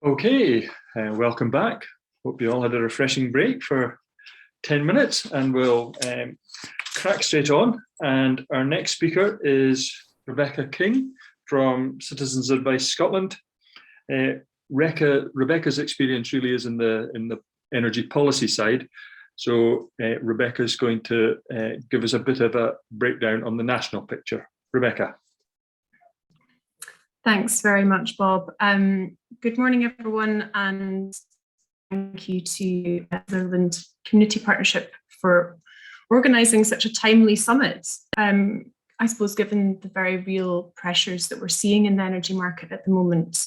Okay, welcome back. Hope you all had a refreshing break for 10 minutes and we'll crack straight on. And our next speaker is Rebecca King from Citizens Advice Scotland. Rebecca's experience really is in the energy policy side. So Rebecca's going to give us a bit of a breakdown on the national picture. Rebecca. Thanks very much, Bob. Good morning, everyone, and thank you to Sutherland Community Partnership for organising such a timely summit. I suppose given the very real pressures that we're seeing in the energy market at the moment,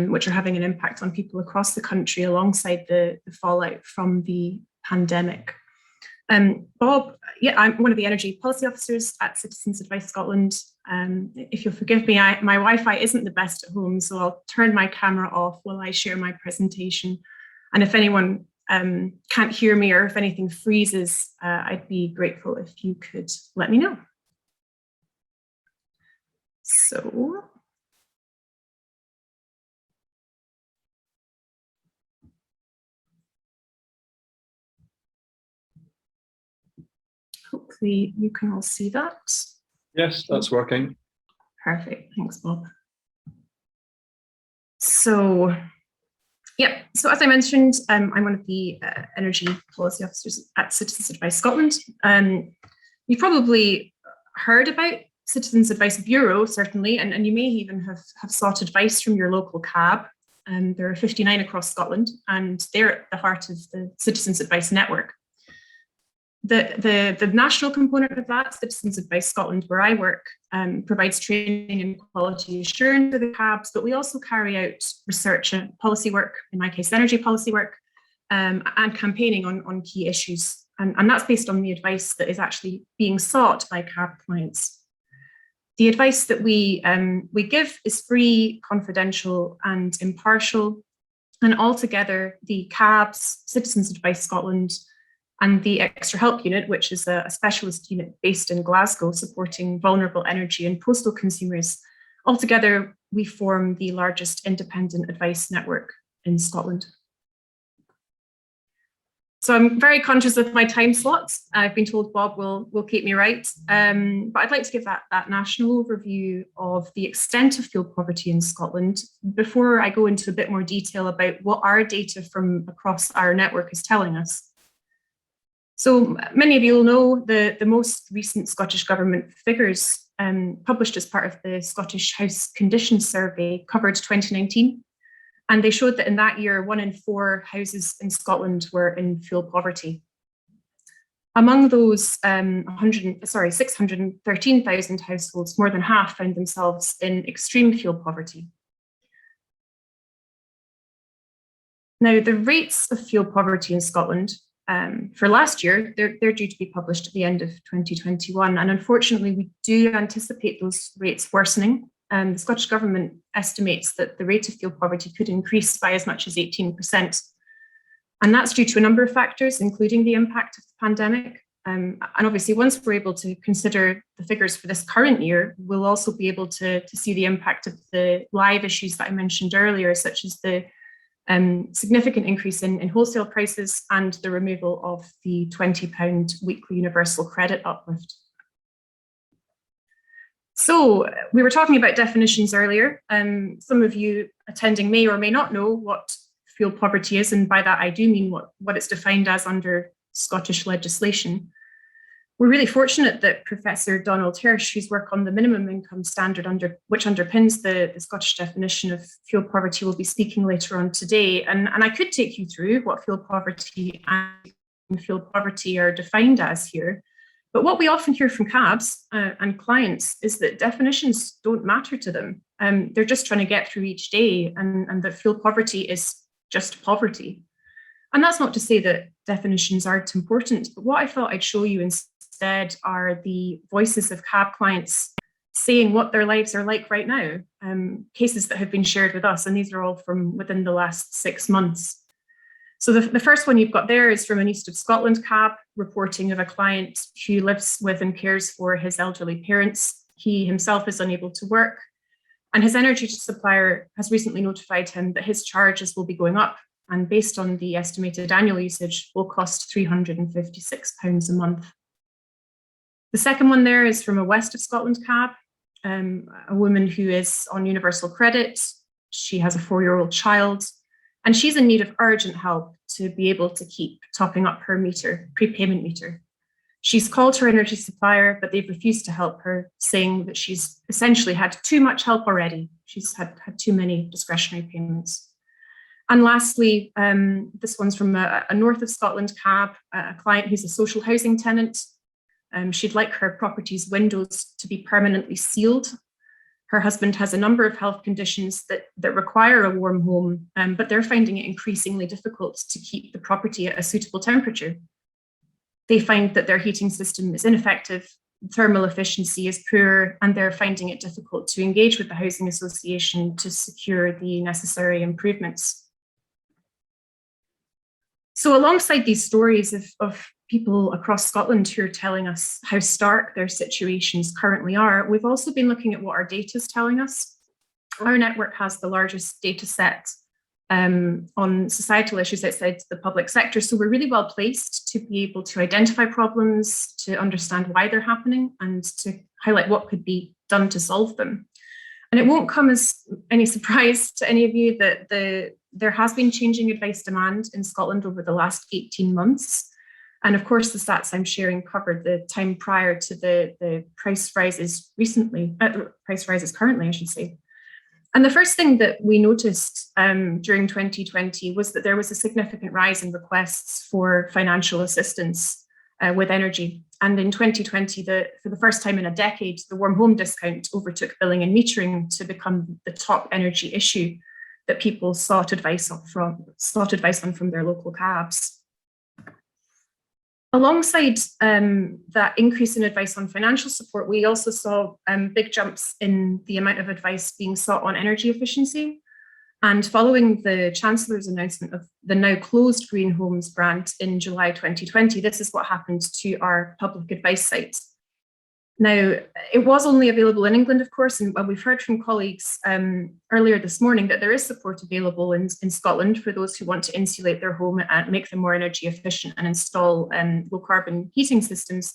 which are having an impact on people across the country alongside the fallout from the pandemic. Bob, I'm one of the energy policy officers at Citizens Advice Scotland. If you'll forgive me, my Wi-Fi isn't the best at home, so I'll turn my camera off while I share my presentation. And if anyone can't hear me or if anything freezes, I'd be grateful if you could let me know. So. Hopefully you can all see that. Yes, that's working. Perfect, thanks, Bob. So, so as I mentioned, I'm one of the energy policy officers at Citizens Advice Scotland. You've probably heard about Citizens Advice Bureau, certainly, and you may even have sought advice from your local CAB. There are 59 across Scotland, and they're at the heart of the Citizens Advice network. The national component of that, Citizens Advice Scotland, where I work, provides training and quality assurance for the CABs, but we also carry out research and policy work, in my case, energy policy work, and campaigning on key issues. And that's based on the advice that is actually being sought by CAB clients. The advice that we give is free, confidential, and impartial. And altogether, the CABs, Citizens Advice Scotland, and the Extra Help Unit, which is a specialist unit based in Glasgow supporting vulnerable energy and postal consumers. Altogether, we form the largest independent advice network in Scotland. So I'm very conscious of my time slots. I've been told Bob will keep me right, but I'd like to give that national overview of the extent of fuel poverty in Scotland before I go into a bit more detail about what our data from across our network is telling us. So many of you will know the most recent Scottish Government figures published as part of the Scottish House Conditions Survey covered 2019. And they showed that in that year, 1 in 4 houses in Scotland were in fuel poverty. Among those 613,000 households, more than half found themselves in extreme fuel poverty. Now, the rates of fuel poverty in Scotland for last year, they're due to be published at the end of 2021. And unfortunately, we do anticipate those rates worsening. The Scottish Government estimates that the rate of fuel poverty could increase by as much as 18%. And that's due to a number of factors, including the impact of the pandemic. And obviously, once we're able to consider the figures for this current year, we'll also be able to see the impact of the live issues that I mentioned earlier, such as the significant increase in wholesale prices and the removal of the £20 weekly universal credit uplift. So we were talking about definitions earlier. Some of you attending may or may not know what fuel poverty is, and by that I do mean what it's defined as under Scottish legislation. We're really fortunate that Professor Donald Hirsch, whose work on the minimum income standard which underpins the Scottish definition of fuel poverty, will be speaking later on today. And I could take you through what fuel poverty and fuel poverty are defined as here. But what we often hear from CABs and clients is that definitions don't matter to them. They're just trying to get through each day, and that fuel poverty is just poverty. And that's not to say that definitions aren't important, but what I thought I'd show you instead are the voices of CAB clients saying what their lives are like right now, cases that have been shared with us, and these are all from within the last 6 months. So the first one you've got there is from an East of Scotland CAB reporting of a client who lives with and cares for his elderly parents. He himself is unable to work, And his energy supplier has recently notified him that his charges will be going up, and based on the estimated annual usage, will cost £356 a month. The second one there is from a West of Scotland cab, a woman who is on universal credit. She has a 4-year-old child, and she's in need of urgent help to be able to keep topping up her prepayment meter. She's called her energy supplier, but they've refused to help her, saying that she's essentially had too much help already. She's had too many discretionary payments. And lastly, this one's from a North of Scotland cab, a client who's a social housing tenant. She'd like her property's windows to be permanently sealed. Her husband has a number of health conditions that require a warm home, but they're finding it increasingly difficult to keep the property at a suitable temperature. They find that their heating system is ineffective, thermal efficiency is poor, and they're finding it difficult to engage with the housing association to secure the necessary improvements. So alongside these stories of people across Scotland who are telling us how stark their situations currently are, we've also been looking at what our data is telling us. Our network has the largest data set on societal issues outside the public sector. So we're really well placed to be able to identify problems, to understand why they're happening, and to highlight what could be done to solve them. And it won't come as any surprise to any of you that there has been changing advice demand in Scotland over the last 18 months. And of course, the stats I'm sharing covered the time prior to the price rises currently, I should say. And the first thing that we noticed during 2020 was that there was a significant rise in requests for financial assistance with energy. And in 2020, for the first time in a decade, the warm home discount overtook billing and metering to become the top energy issue that people sought advice on from their local cabs. Alongside that increase in advice on financial support, we also saw big jumps in the amount of advice being sought on energy efficiency. And following the Chancellor's announcement of the now closed Green Homes grant in July 2020, this is what happened to our public advice sites. Now, it was only available in England, of course, and we've heard from colleagues earlier this morning that there is support available in Scotland for those who want to insulate their home and make them more energy efficient and install low carbon heating systems.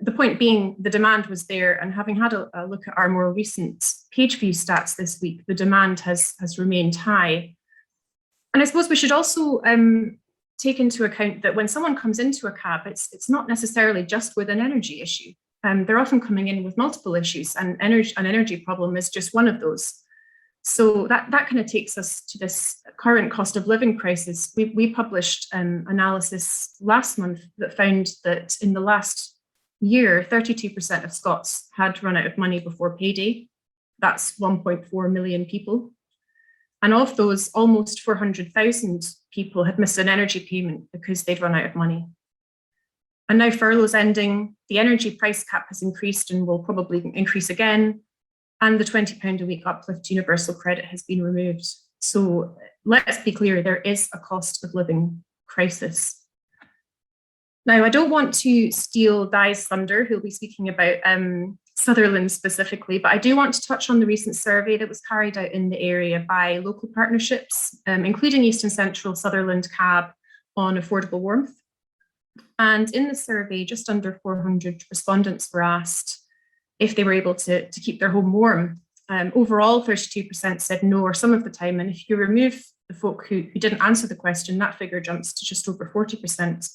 The point being, the demand was there, and having had a look at our more recent page view stats this week, the demand has remained high. And I suppose we should also take into account that when someone comes into a cab, it's not necessarily just with an energy issue. They're often coming in with multiple issues, and an energy problem is just one of those. So that kind of takes us to this current cost of living crisis. We published an analysis last month that found that in the last year, 32% of Scots had run out of money before payday. That's 1.4 million people. And of those, almost 400,000 people had missed an energy payment because they'd run out of money. And now furlough's ending, the energy price cap has increased and will probably increase again, and the £20 a week uplift universal credit has been removed. So let's be clear, there is a cost of living crisis. Now, I don't want to steal Di's thunder, who'll be speaking about Sutherland specifically, but I do want to touch on the recent survey that was carried out in the area by local partnerships, including East and Central Sutherland CAB, on affordable warmth. And in the survey, just under 400 respondents were asked if they were able to keep their home warm. Overall, 32% said no or some of the time. And if you remove the folk who didn't answer the question, that figure jumps to just over 40%.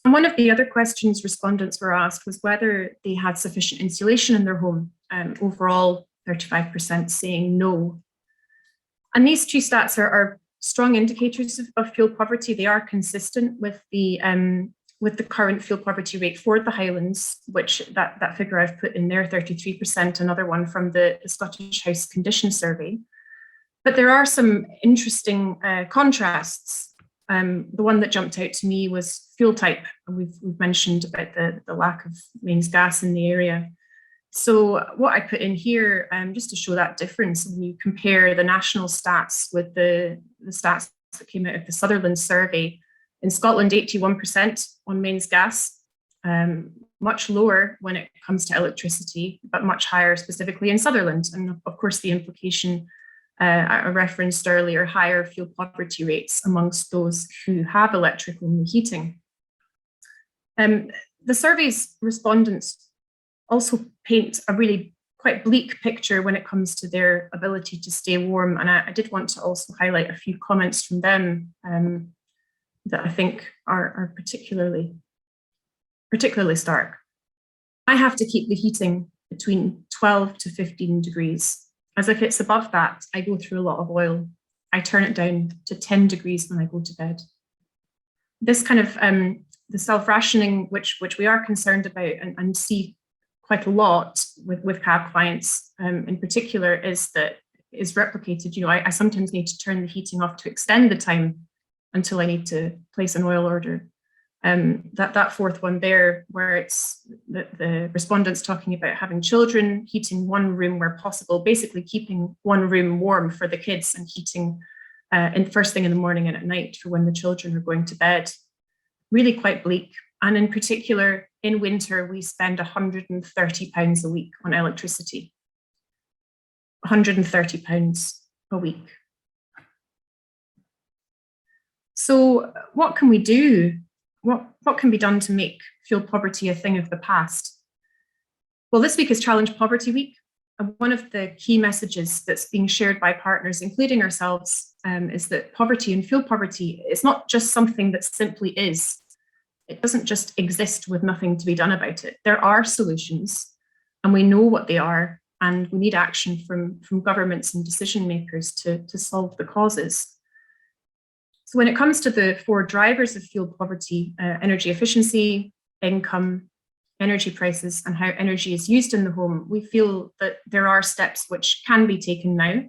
And one of the other questions respondents were asked was whether they had sufficient insulation in their home. Overall, 35% saying no. And these two stats are strong indicators of fuel poverty. They are consistent with the current fuel poverty rate for the Highlands, which that figure I've put in there, 33%, another one from the Scottish House Condition Survey. But there are some interesting contrasts. The one that jumped out to me was fuel type. We've mentioned about the lack of mains gas in the area. So what I put in here, just to show that difference, when you compare the national stats with the stats that came out of the Sutherland survey, in Scotland, 81% on mains gas, much lower when it comes to electricity, but much higher specifically in Sutherland. And of course, the implication I referenced earlier, higher fuel poverty rates amongst those who have electrical heating. The survey's respondents also paint a really quite bleak picture when it comes to their ability to stay warm. And I did want to also highlight a few comments from them that I think are particularly stark. I have to keep the heating between 12 to 15 degrees. As if it's above that, I go through a lot of oil. I turn it down to 10 degrees when I go to bed. This kind of the self-rationing, which we are concerned about and see quite a lot with cab clients in particular, is replicated. I sometimes need to turn the heating off to extend the time until I need to place an oil order. That fourth one there, where it's the respondents talking about having children, heating one room where possible, basically keeping one room warm for the kids and heating in first thing in the morning and at night for when the children are going to bed. Really quite bleak. And in particular, in winter, we spend £130 a week on electricity. £130 a week. So what can we do? What can be done to make fuel poverty a thing of the past? Well, this week is Challenge Poverty Week. And one of the key messages that's being shared by partners, including ourselves, is that poverty and fuel poverty is not just something that simply is. It doesn't just exist with nothing to be done about it. There are solutions, and we know what they are, and we need action from governments and decision makers to solve the causes. So when it comes to the four drivers of fuel poverty, energy efficiency, income, energy prices, and how energy is used in the home, we feel that there are steps which can be taken now.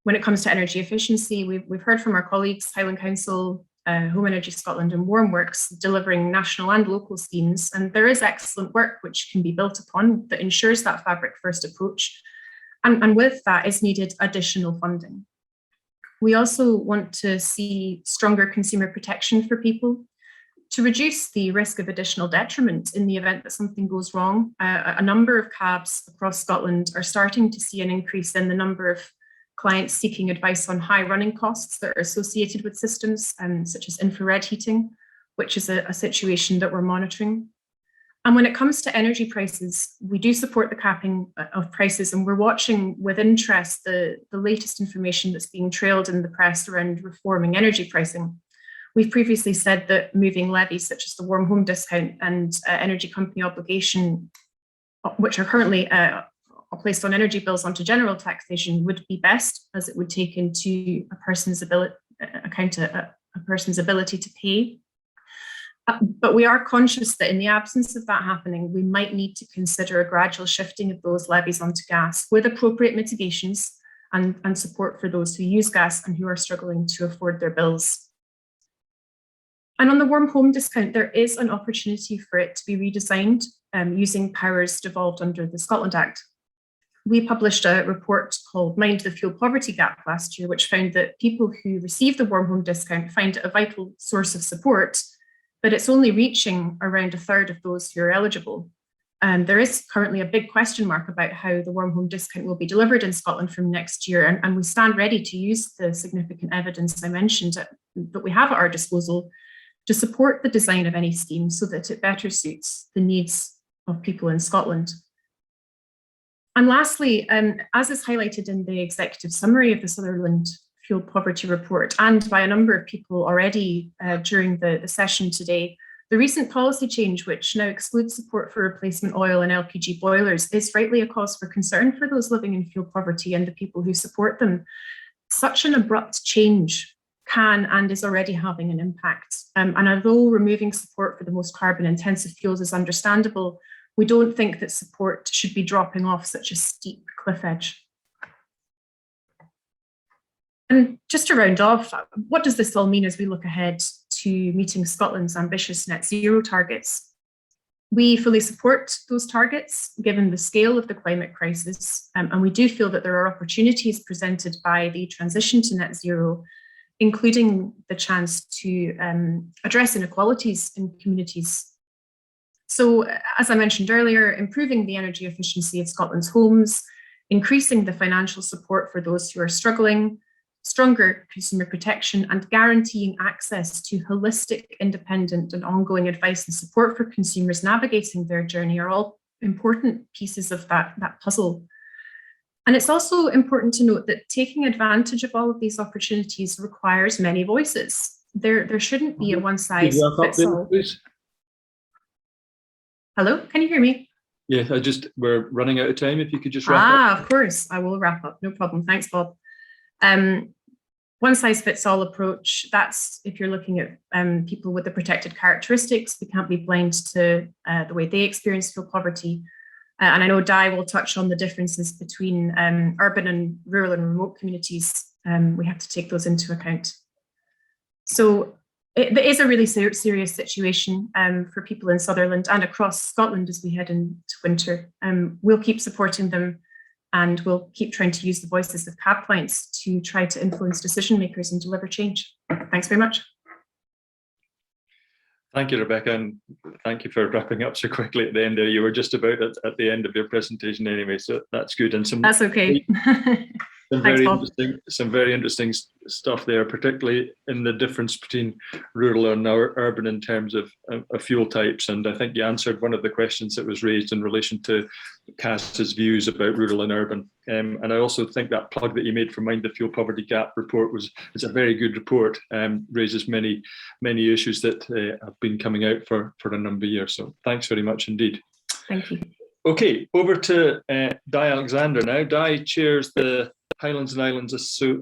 When it comes to energy efficiency, we've heard from our colleagues, Highland Council, Home Energy Scotland and Warmworks, delivering national and local schemes. And there is excellent work which can be built upon that ensures that fabric first approach. And with that is needed additional funding. We also want to see stronger consumer protection for people to reduce the risk of additional detriment in the event that something goes wrong. A number of cabs across Scotland are starting to see an increase in the number of clients seeking advice on high running costs that are associated with systems such as infrared heating, which is a situation that we're monitoring. And when it comes to energy prices, we do support the capping of prices, and we're watching with interest the latest information that's being trailed in the press around reforming energy pricing. We've previously said that moving levies such as the warm home discount and energy company obligation, which are currently placed on energy bills onto general taxation, would be best, as it would take into a person's ability to pay. But we are conscious that in the absence of that happening, we might need to consider a gradual shifting of those levies onto gas with appropriate mitigations and support for those who use gas and who are struggling to afford their bills. And on the warm home discount, there is an opportunity for it to be redesigned using powers devolved under the Scotland Act. We published a report called Mind the Fuel Poverty Gap last year, which found that people who receive the warm home discount find it a vital source of support, but it's only reaching around a third of those who are eligible. There is currently a big question mark about how the warm home discount will be delivered in Scotland from next year, and we stand ready to use the significant evidence I mentioned that we have at our disposal to support the design of any scheme so that it better suits the needs of people in Scotland. And lastly, as is highlighted in the executive summary of the Sutherland Fuel Poverty Report and by a number of people already during the session today, the recent policy change, which now excludes support for replacement oil and LPG boilers, is rightly a cause for concern for those living in fuel poverty and the people who support them. Such an abrupt change can and is already having an impact. And although removing support for the most carbon intensive fuels is understandable, we don't think that support should be dropping off such a steep cliff edge. And just to round off, what does this all mean as we look ahead to meeting Scotland's ambitious net zero targets? We fully support those targets, given the scale of the climate crisis, and we do feel that there are opportunities presented by the transition to net zero, including the chance to address inequalities in communities, So, as I mentioned earlier, improving the energy efficiency of Scotland's homes, increasing the financial support for those who are struggling, stronger consumer protection, and guaranteeing access to holistic, independent, and ongoing advice and support for consumers navigating their journey are all important pieces of that puzzle. And it's also important to note that taking advantage of all of these opportunities requires many voices. There shouldn't be a one size fits all. Hello, can you hear me? Yeah, we're running out of time. If you could just wrap up. Of course, I will wrap up. No problem. Thanks, Bob. One size fits all approach, that's if you're looking at people with the protected characteristics, we can't be blind to the way they experience fuel poverty. And I know Di will touch on the differences between urban and rural and remote communities. We have to take those into account. So it is a really serious situation for people in Sutherland and across Scotland as we head into winter. We'll keep supporting them, and we'll keep trying to use the voices of CAB points to try to influence decision makers and deliver change. Thanks very much. Thank you, Rebecca, and thank you for wrapping up so quickly at the end there. You were just about at the end of your presentation anyway, so that's good. And that's okay. Some very interesting stuff there, particularly in the difference between rural and urban in terms of fuel types. And I think you answered one of the questions that was raised in relation to CAS's views about rural and urban. And I also think that plug that you made for Mind the Fuel Poverty Gap report is a very good report, raises many issues that have been coming out for a number of years. So thanks very much indeed. Thank you. Okay, over to Di Alexander now. Di chairs the Highlands and Islands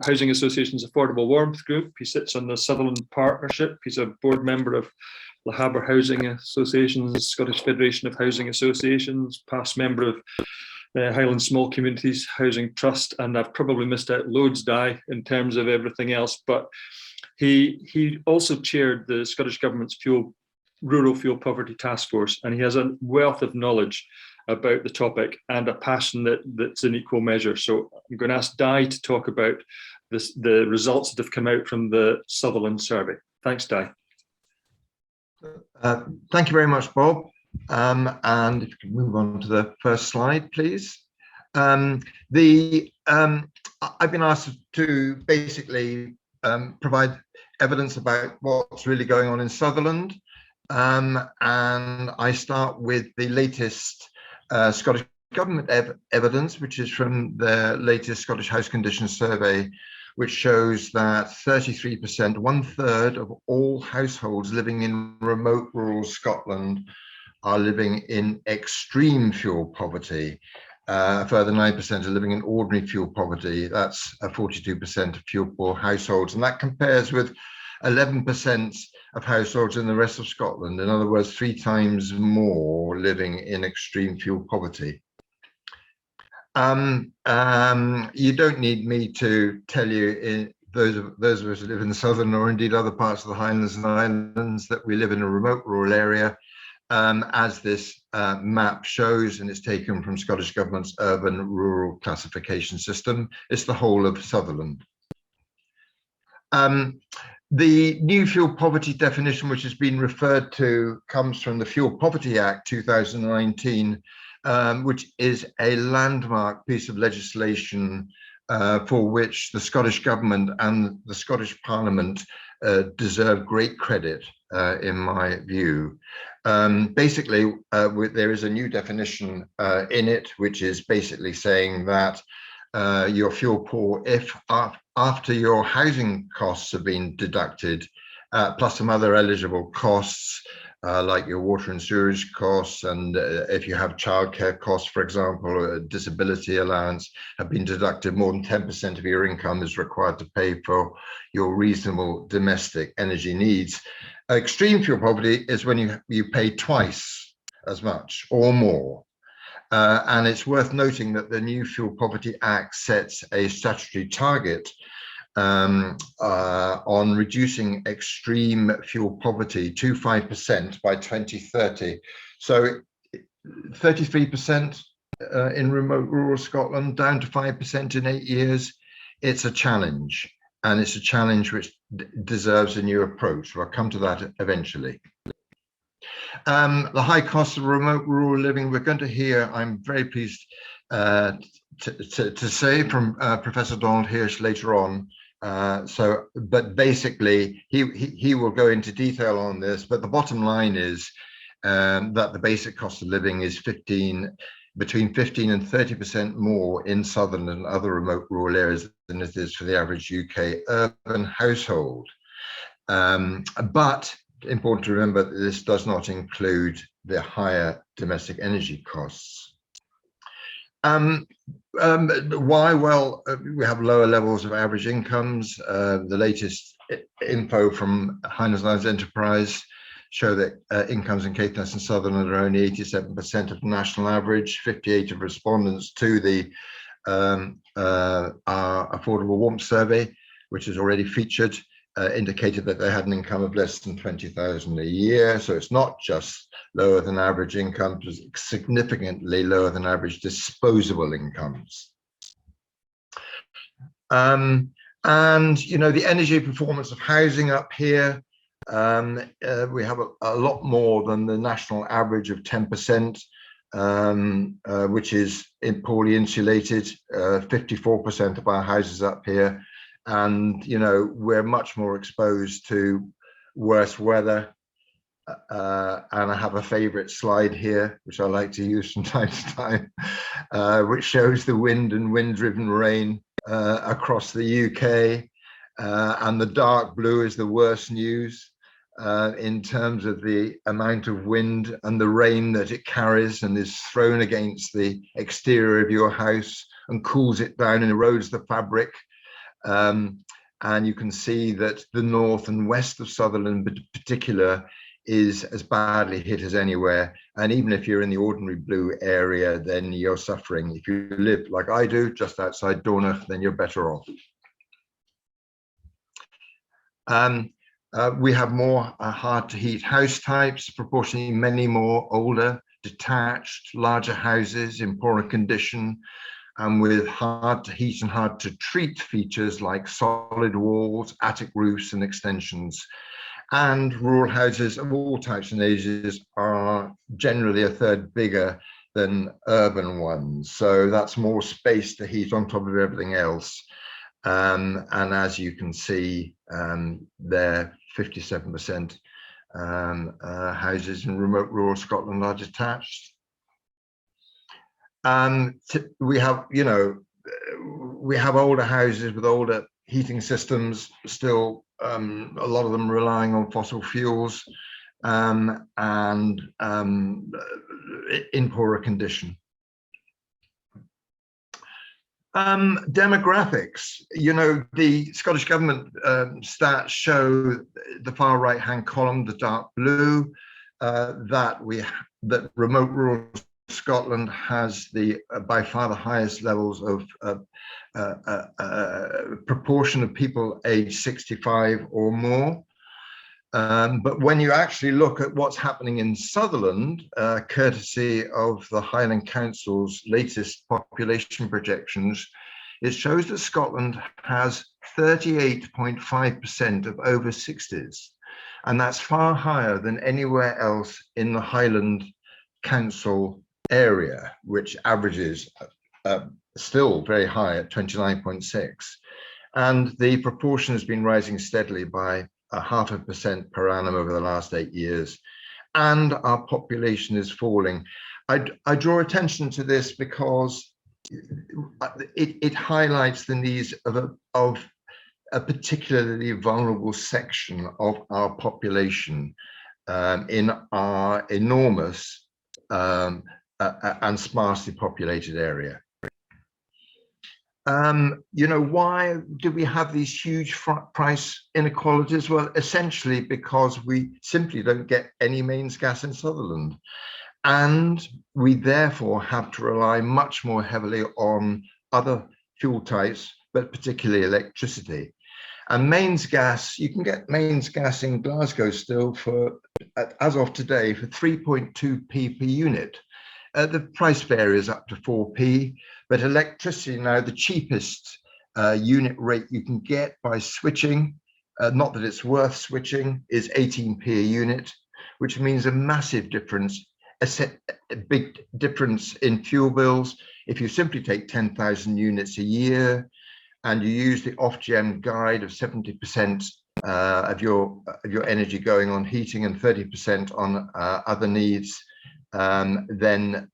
Housing Association's Affordable Warmth Group. He sits on the Sutherland Partnership. He's a board member of Le Havre Housing Association, Scottish Federation of Housing Associations, past member of Highland Small Communities Housing Trust, and I've probably missed out loads, Di, in terms of everything else, but he also chaired the Scottish Government's Rural Fuel Poverty Task Force, and he has a wealth of knowledge about the topic and a passion that's in equal measure. So I'm going to ask Di to talk about the results that have come out from the Sutherland survey. Thanks, Di. Thank you very much, Bob. And if you can move on to the first slide, please. I've been asked to basically provide evidence about what's really going on in Sutherland. And I start with the latest Scottish Government evidence, which is from the latest Scottish House Conditions Survey, which shows that 33%, 1/3 of all households living in remote rural Scotland are living in extreme fuel poverty. A further 9% are living in ordinary fuel poverty. That's 42% of fuel poor households, and that compares with 11% of households in the rest of Scotland. In other words, 3 times more living in extreme fuel poverty. You don't need me to tell you, those of us who live in the southern or indeed other parts of the Highlands and Islands, that we live in a remote rural area, as this map shows, and it's taken from Scottish Government's urban rural classification system. It's the whole of Sutherland. The new fuel poverty definition, which has been referred to, comes from the Fuel Poverty Act 2019, which is a landmark piece of legislation for which the Scottish Government and the Scottish Parliament deserve great credit, in my view. Basically, there is a new definition in it, which is basically saying that you're fuel poor if after your housing costs have been deducted, plus some other eligible costs, like your water and sewage costs, and if you have childcare costs, for example, or a disability allowance, have been deducted, more than 10% of your income is required to pay for your reasonable domestic energy needs. Extreme fuel poverty is when you pay twice as much or more. And it's worth noting that the new Fuel Poverty Act sets a statutory target on reducing extreme fuel poverty to 5% by 2030. So 33% in remote rural Scotland, down to 5% in 8 years. It's a challenge, and it's a challenge which deserves a new approach. So I'll come to that eventually. The high cost of remote rural living, we're going to hear, I'm very pleased to say from Professor Donald Hirsch later on. But basically, he will go into detail on this, but the bottom line is that the basic cost of living is between 15 and 30% more in Sutherland and other remote rural areas than it is for the average UK urban household. But important to remember that this does not include the higher domestic energy costs. Why? Well, we have lower levels of average incomes. The latest info from Heinz Enterprise show that incomes in Caithness and Sutherland are only 87% of the national average. 58 of respondents to the our affordable warmth survey, which is already featured, indicated that they had an income of less than 20,000 a year. So it's not just lower than average income, it's significantly lower than average disposable incomes. And you know, the energy performance of housing up here, we have a lot more than the national average of 10%, which is poorly insulated. 54% of our houses up here, and you know, we're much more exposed to worse weather. And I have a favorite slide here, which I like to use from time to time, which shows the wind and wind-driven rain across the UK. And the dark blue is the worst news in terms of the amount of wind and the rain that it carries and is thrown against the exterior of your house and cools it down and erodes the fabric. And you can see that the north and west of Sutherland in particular is as badly hit as anywhere. And even if you're in the ordinary blue area, then you're suffering. If you live like I do, just outside Dornoch, then you're better off. We have more hard to heat house types, proportionally many more older, detached, larger houses in poorer condition, and with hard to heat and hard to treat features like solid walls, attic roofs and extensions. And rural houses of all types and ages are generally a third bigger than urban ones. So that's more space to heat on top of everything else. And as you can see, there 57% houses in remote rural Scotland are detached. We have, you know, we have older houses with older heating systems, still a lot of them relying on fossil fuels and in poorer condition. Demographics, you know, the Scottish Government stats show the far right-hand column, the dark blue, that remote rural Scotland has the by far the highest levels of proportion of people aged 65 or more. But when you actually look at what's happening in Sutherland, courtesy of the Highland Council's latest population projections, it shows that Scotland has 38.5% of over 60s. And that's far higher than anywhere else in the Highland Council area, which averages still very high at 29.6. And the proportion has been rising steadily by 0.5% per annum over the last 8 years. And our population is falling. I draw attention to this because it highlights the needs of a particularly vulnerable section of our population in our enormous and sparsely populated area. You know, why do we have these huge price inequalities? Well, essentially because we simply don't get any mains gas in Sutherland. And we therefore have to rely much more heavily on other fuel types, but particularly electricity. And mains gas, you can get mains gas in Glasgow still for, as of today, for 3.2p per unit. The price varies up to 4p, but electricity now, the cheapest unit rate you can get by switching, not that it's worth switching, is 18p a unit, which means a massive difference, a big difference in fuel bills. If you simply take 10,000 units a year and you use the Ofgem guide of 70% of your energy going on heating and 30% on other needs, then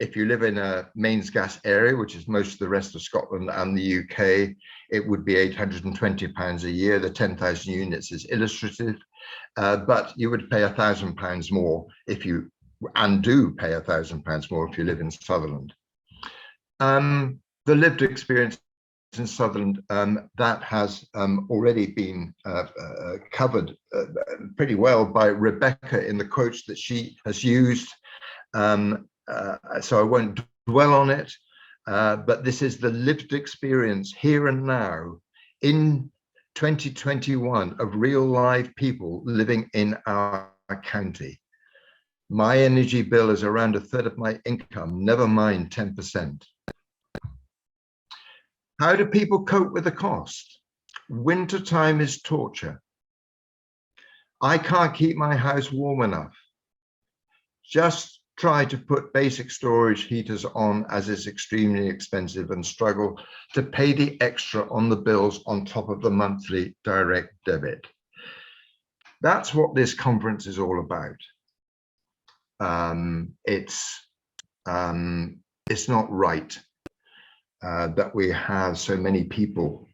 if you live in a mains gas area, which is most of the rest of Scotland and the UK, it would be £820 a year. The 10,000 units is illustrative, but you would pay £1,000 more if you, and do pay £1,000 more if you live in Sutherland. The lived experience in Sutherland, that has already been covered pretty well by Rebecca in the quotes that she has used. So I won't dwell on it, but this is the lived experience here and now in 2021 of real live people living in our county. My energy bill is around a third of my income, never mind 10%. How do people cope with the cost? Wintertime is torture. I can't keep my house warm enough. Just try to put basic storage heaters on, as is extremely expensive, and struggle to pay the extra on the bills on top of the monthly direct debit. That's what this conference is all about. It's not right that we have so many people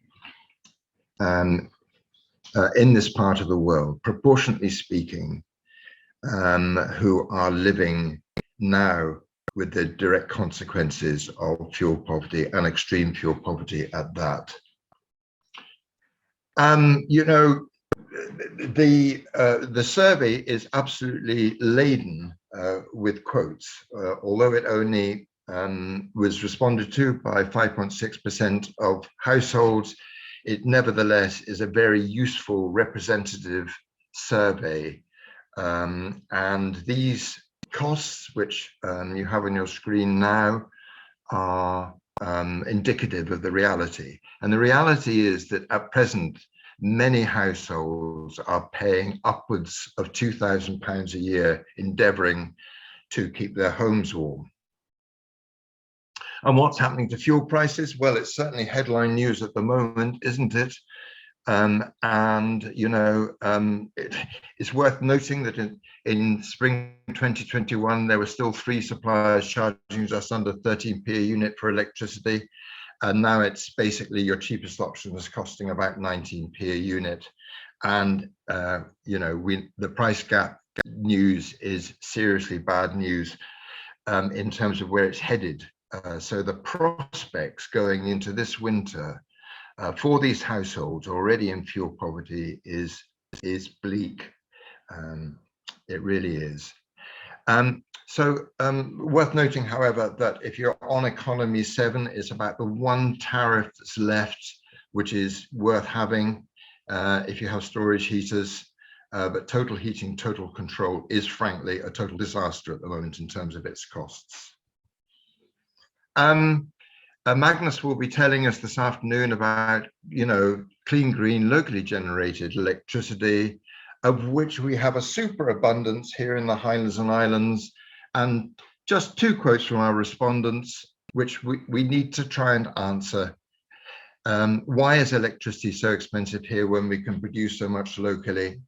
in this part of the world, proportionately speaking, who are living now with the direct consequences of fuel poverty and extreme fuel poverty at that. You know, the survey is absolutely laden with quotes, although it only was responded to by 5.6% of households. It nevertheless is a very useful representative survey. And these costs, which you have on your screen now, are indicative of the reality. And the reality is that at present, many households are paying upwards of £2,000 a year, endeavouring to keep their homes warm. And what's happening to fuel prices? Well, it's certainly headline news at the moment, isn't it? And you know, it's worth noting that in spring 2021 there were still 3 suppliers charging just under 13p a unit for electricity, and now it's basically your cheapest option is costing about 19p a unit. And you know, the price gap news is seriously bad news in terms of where it's headed. So the prospects going into this winter for these households already in fuel poverty is bleak. It really is. Worth noting, however, that if you're on economy 7, it's about the one tariff that's left, which is worth having if you have storage heaters. But total heating, total control is frankly a total disaster at the moment in terms of its costs. Magnus will be telling us this afternoon about, you know, clean, green, locally generated electricity, of which we have a superabundance here in the Highlands and Islands. And just 2 quotes from our respondents, which we need to try and answer. Why is electricity so expensive here when we can produce so much locally?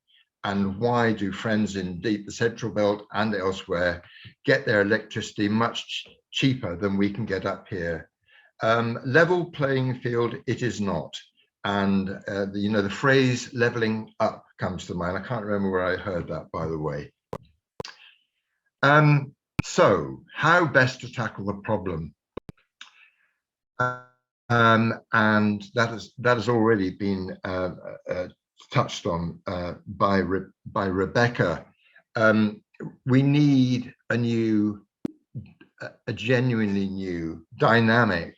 And why do friends in the Central Belt and elsewhere get their electricity much cheaper than we can get up here? Level playing field, it is not. And you know, the phrase leveling up comes to mind. I can't remember where I heard that, by the way. So how best to tackle the problem? And that has already been touched on by Rebecca. We need a genuinely new, dynamic,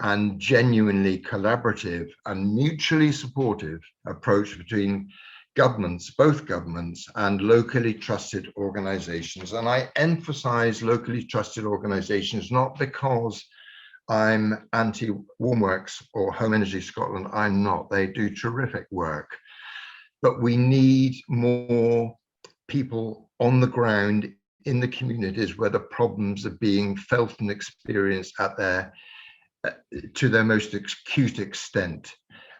and genuinely collaborative and mutually supportive approach between governments, both governments, and locally trusted organizations. And I emphasize locally trusted organizations, not because I'm anti-Warmworks or Home Energy Scotland. I'm not. They do terrific work. but we need more people on the ground in the communities where the problems are being felt and experienced at their to their most acute extent.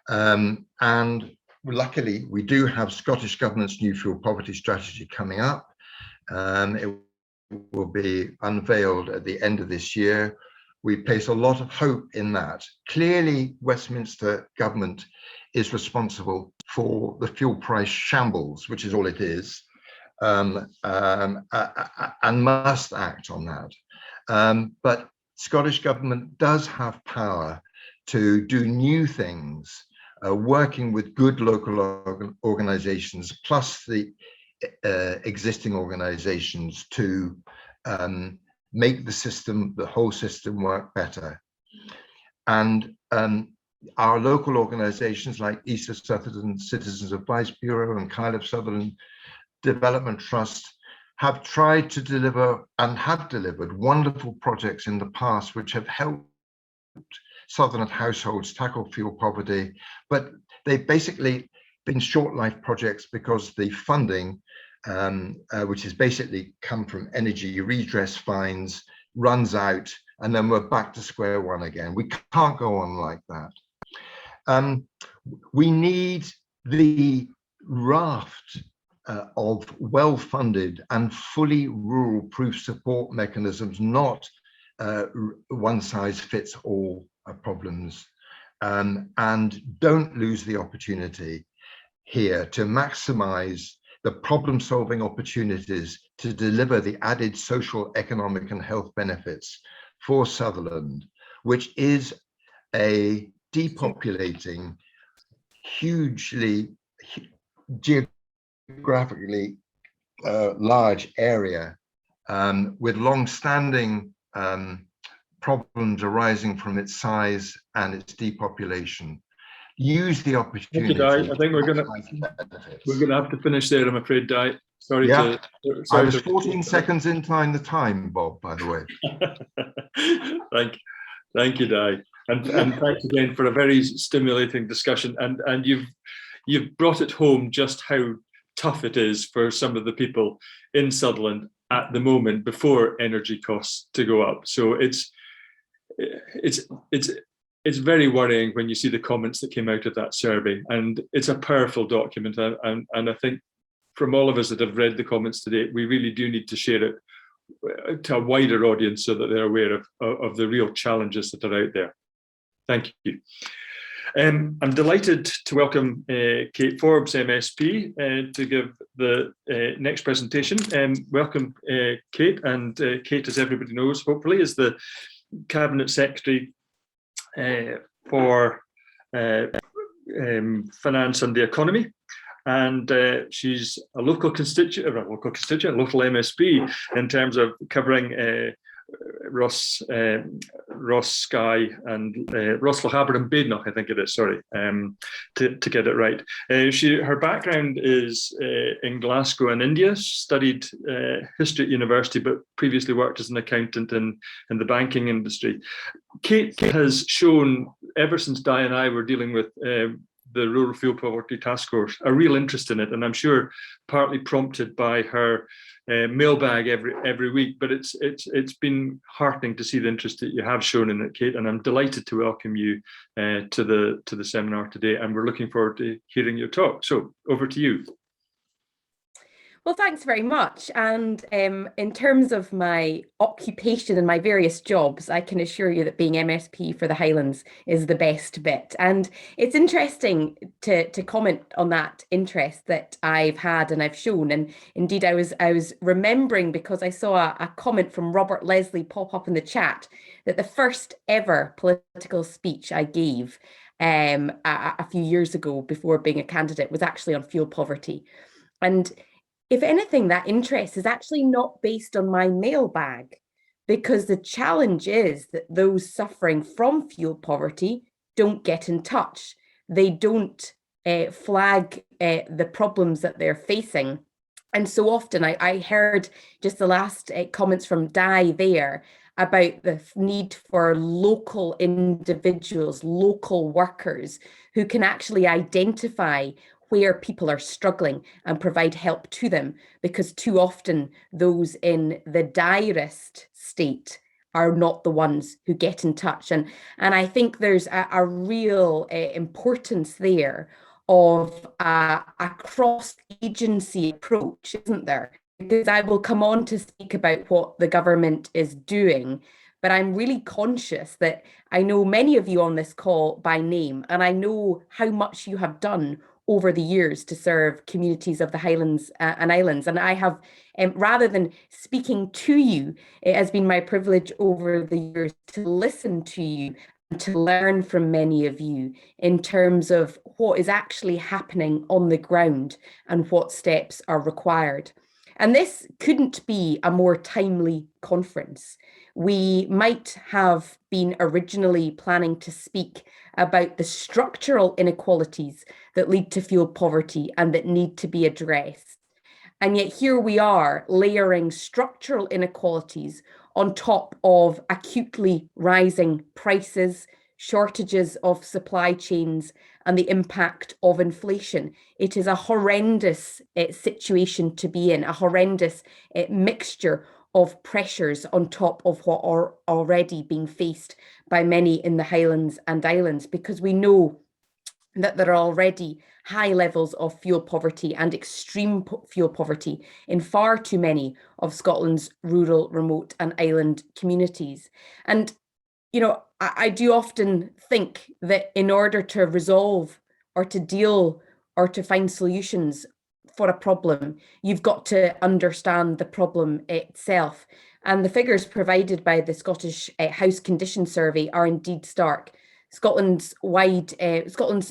And luckily, we do have Scottish Government's New Fuel Poverty Strategy coming up. It will be unveiled at the end of this year. We place a lot of hope in that. Clearly, Westminster Government is responsible for the fuel price shambles, which is all it is, and must act on that. But Scottish Government does have power to do new things, working with good local organizations, plus the existing organizations to make the whole system work better. And our local organizations like East of Sutherland Citizens Advice Bureau and Kyle of Sutherland Development Trust have tried to deliver and have delivered wonderful projects in the past which have helped Sutherland households tackle fuel poverty, but they've basically been short life projects because the funding, which has basically come from energy redress fines, runs out, and then we're back to square one again. We can't go on like that. We need the raft of well-funded and fully rural-proof support mechanisms, not one-size-fits-all problems. And don't lose the opportunity here to maximize the problem-solving opportunities to deliver the added social, economic, and health benefits for Sutherland, which is a depopulating, hugely geographically large area with long-standing problems arising from its size and its depopulation. Use the opportunity. Thank you, Di. I think we're going to have to finish there, I'm afraid, Di. Sorry. Yeah. I was 14 seconds in the time, Bob, by the way. Thank you, Di. And thanks again for a very stimulating discussion. And you've brought it home just how tough it is for some of the people in Sutherland at the moment before energy costs to go up. So it's very worrying when you see the comments that came out of that survey, and it's a powerful document. And I think from all of us that have read the comments today, we really do need to share it to a wider audience so that they're aware of the real challenges that are out there. Thank you. I'm delighted to welcome Kate Forbes, MSP, to give the next presentation. Welcome, Kate. And Kate, as everybody knows, hopefully, is the Cabinet Secretary for Finance and the Economy. And she's a local MSP in terms of covering Ross Skye and Rosslochaber and Badenoch, I think it is, sorry, to get it right. Her background is in Glasgow and India, studied history at university, but previously worked as an accountant in the banking industry. Kate has shown, ever since Di and I were dealing with the Rural Fuel Poverty Task Force, a real interest in it, and I'm sure partly prompted by her mailbag every week, but it's been heartening to see the interest that you have shown in it, Kate, and I'm delighted to welcome you to the seminar today, and we're looking forward to hearing your talk. So over to you. Well, thanks very much. And in terms of my occupation and my various jobs, I can assure you that being MSP for the Highlands is the best bit. And it's interesting to comment on that interest that I've had and I've shown. And indeed, I was remembering, because I saw a comment from Robert Leslie pop up in the chat, that the first ever political speech I gave a few years ago before being a candidate was actually on fuel poverty. And if anything, that interest is actually not based on my mailbag, because the challenge is that those suffering from fuel poverty don't get in touch. They don't flag the problems that they're facing. And so often I heard just the last comments from Di there about the need for local individuals, local workers who can actually identify where people are struggling and provide help to them, because too often those in the direst state are not the ones who get in touch. And I think there's a real importance there of a cross-agency approach, isn't there? Because I will come on to speak about what the government is doing, but I'm really conscious that I know many of you on this call by name, and I know how much you have done over the years to serve communities of the Highlands and Islands. And I have, rather than speaking to you, it has been my privilege over the years to listen to you and to learn from many of you in terms of what is actually happening on the ground and what steps are required. And this couldn't be a more timely conference. We might have been originally planning to speak about the structural inequalities that lead to fuel poverty and that need to be addressed. And yet here we are layering structural inequalities on top of acutely rising prices, shortages of supply chains, and the impact of inflation. It is a horrendous situation to be in, a horrendous mixture of pressures on top of what are already being faced by many in the Highlands and Islands, because we know that there are already high levels of fuel poverty and extreme fuel poverty in far too many of Scotland's rural, remote and island communities. And you know, I do often think that in order to resolve or to deal or to find solutions for a problem, you've got to understand the problem itself. And the figures provided by the Scottish House Condition Survey are indeed stark. Scotland's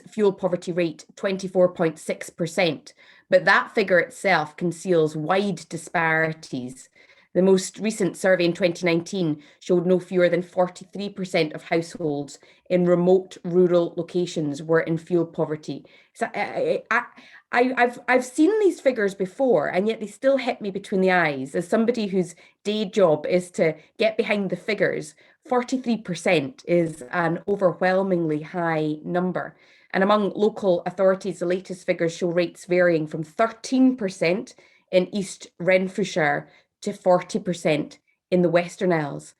fuel poverty rate, 24.6%, but that figure itself conceals wide disparities. The most recent survey in 2019 showed no fewer than 43% of households in remote rural locations were in fuel poverty. So I've seen these figures before, and yet they still hit me between the eyes. As somebody whose day job is to get behind the figures, 43% is an overwhelmingly high number. And among local authorities, the latest figures show rates varying from 13% in East Renfrewshire to 40% in the Western Isles.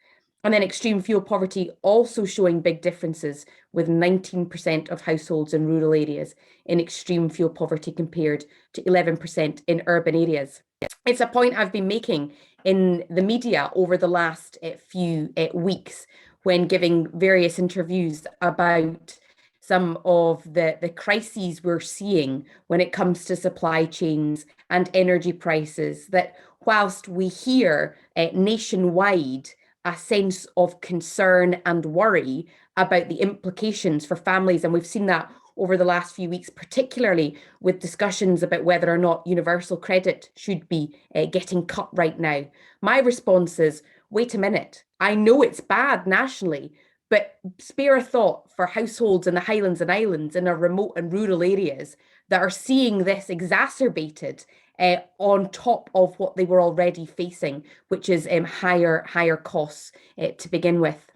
And then extreme fuel poverty also showing big differences, with 19% of households in rural areas in extreme fuel poverty compared to 11% in urban areas. It's a point I've been making in the media over the last few weeks when giving various interviews about some of the crises we're seeing when it comes to supply chains and energy prices, that whilst we hear nationwide a sense of concern and worry about the implications for families, and we've seen that over the last few weeks, particularly with discussions about whether or not universal credit should be getting cut right now. My response is, wait a minute, I know it's bad nationally, but spare a thought for households in the Highlands and Islands in our remote and rural areas that are seeing this exacerbated on top of what they were already facing, which is higher costs to begin with.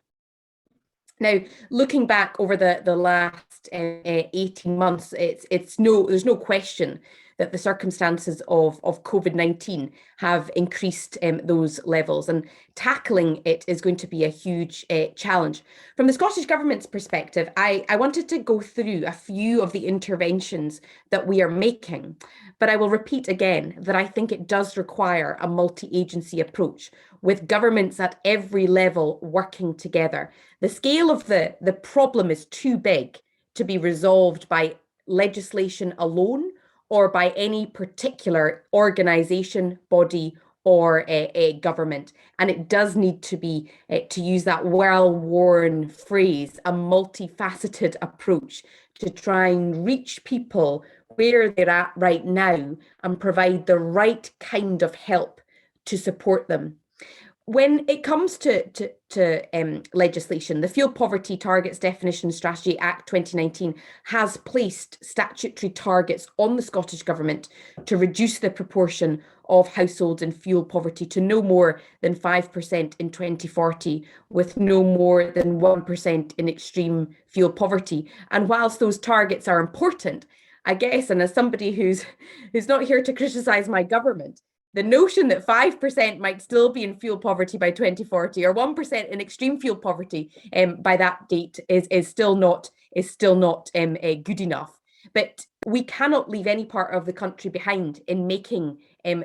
Now, looking back over the last 18 months, there's no question that the circumstances of COVID-19 have increased those levels, and tackling it is going to be a huge challenge. From the Scottish Government's perspective, I wanted to go through a few of the interventions that we are making, but I will repeat again that I think it does require a multi-agency approach, with governments at every level working together. The scale of the problem is too big to be resolved by legislation alone or by any particular organisation, body, or a government. And it does need to be, to use that well-worn phrase, a multifaceted approach to try and reach people where they're at right now and provide the right kind of help to support them. When it comes to legislation, the Fuel Poverty Targets Definition Strategy Act 2019 has placed statutory targets on the Scottish Government to reduce the proportion of households in fuel poverty to no more than 5% in 2040, with no more than 1% in extreme fuel poverty. And whilst those targets are important, I guess, and as somebody who's not here to criticize my government, the notion that 5% might still be in fuel poverty by 2040 or 1% in extreme fuel poverty by that date is still not good enough. But we cannot leave any part of the country behind in making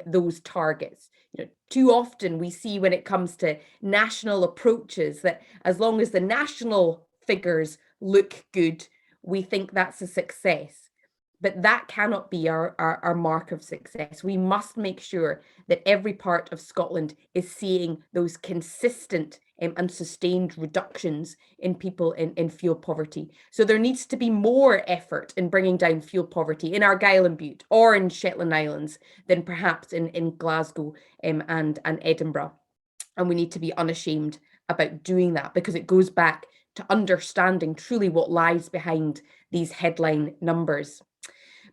those targets. Too often we see when it comes to national approaches that as long as the national figures look good, we think that's a success. But that cannot be our mark of success. We must make sure that every part of Scotland is seeing those consistent and sustained reductions in people in fuel poverty. So there needs to be more effort in bringing down fuel poverty in Argyll and Bute or in Shetland Islands than perhaps in Glasgow and Edinburgh. And we need to be unashamed about doing that, because it goes back to understanding truly what lies behind these headline numbers.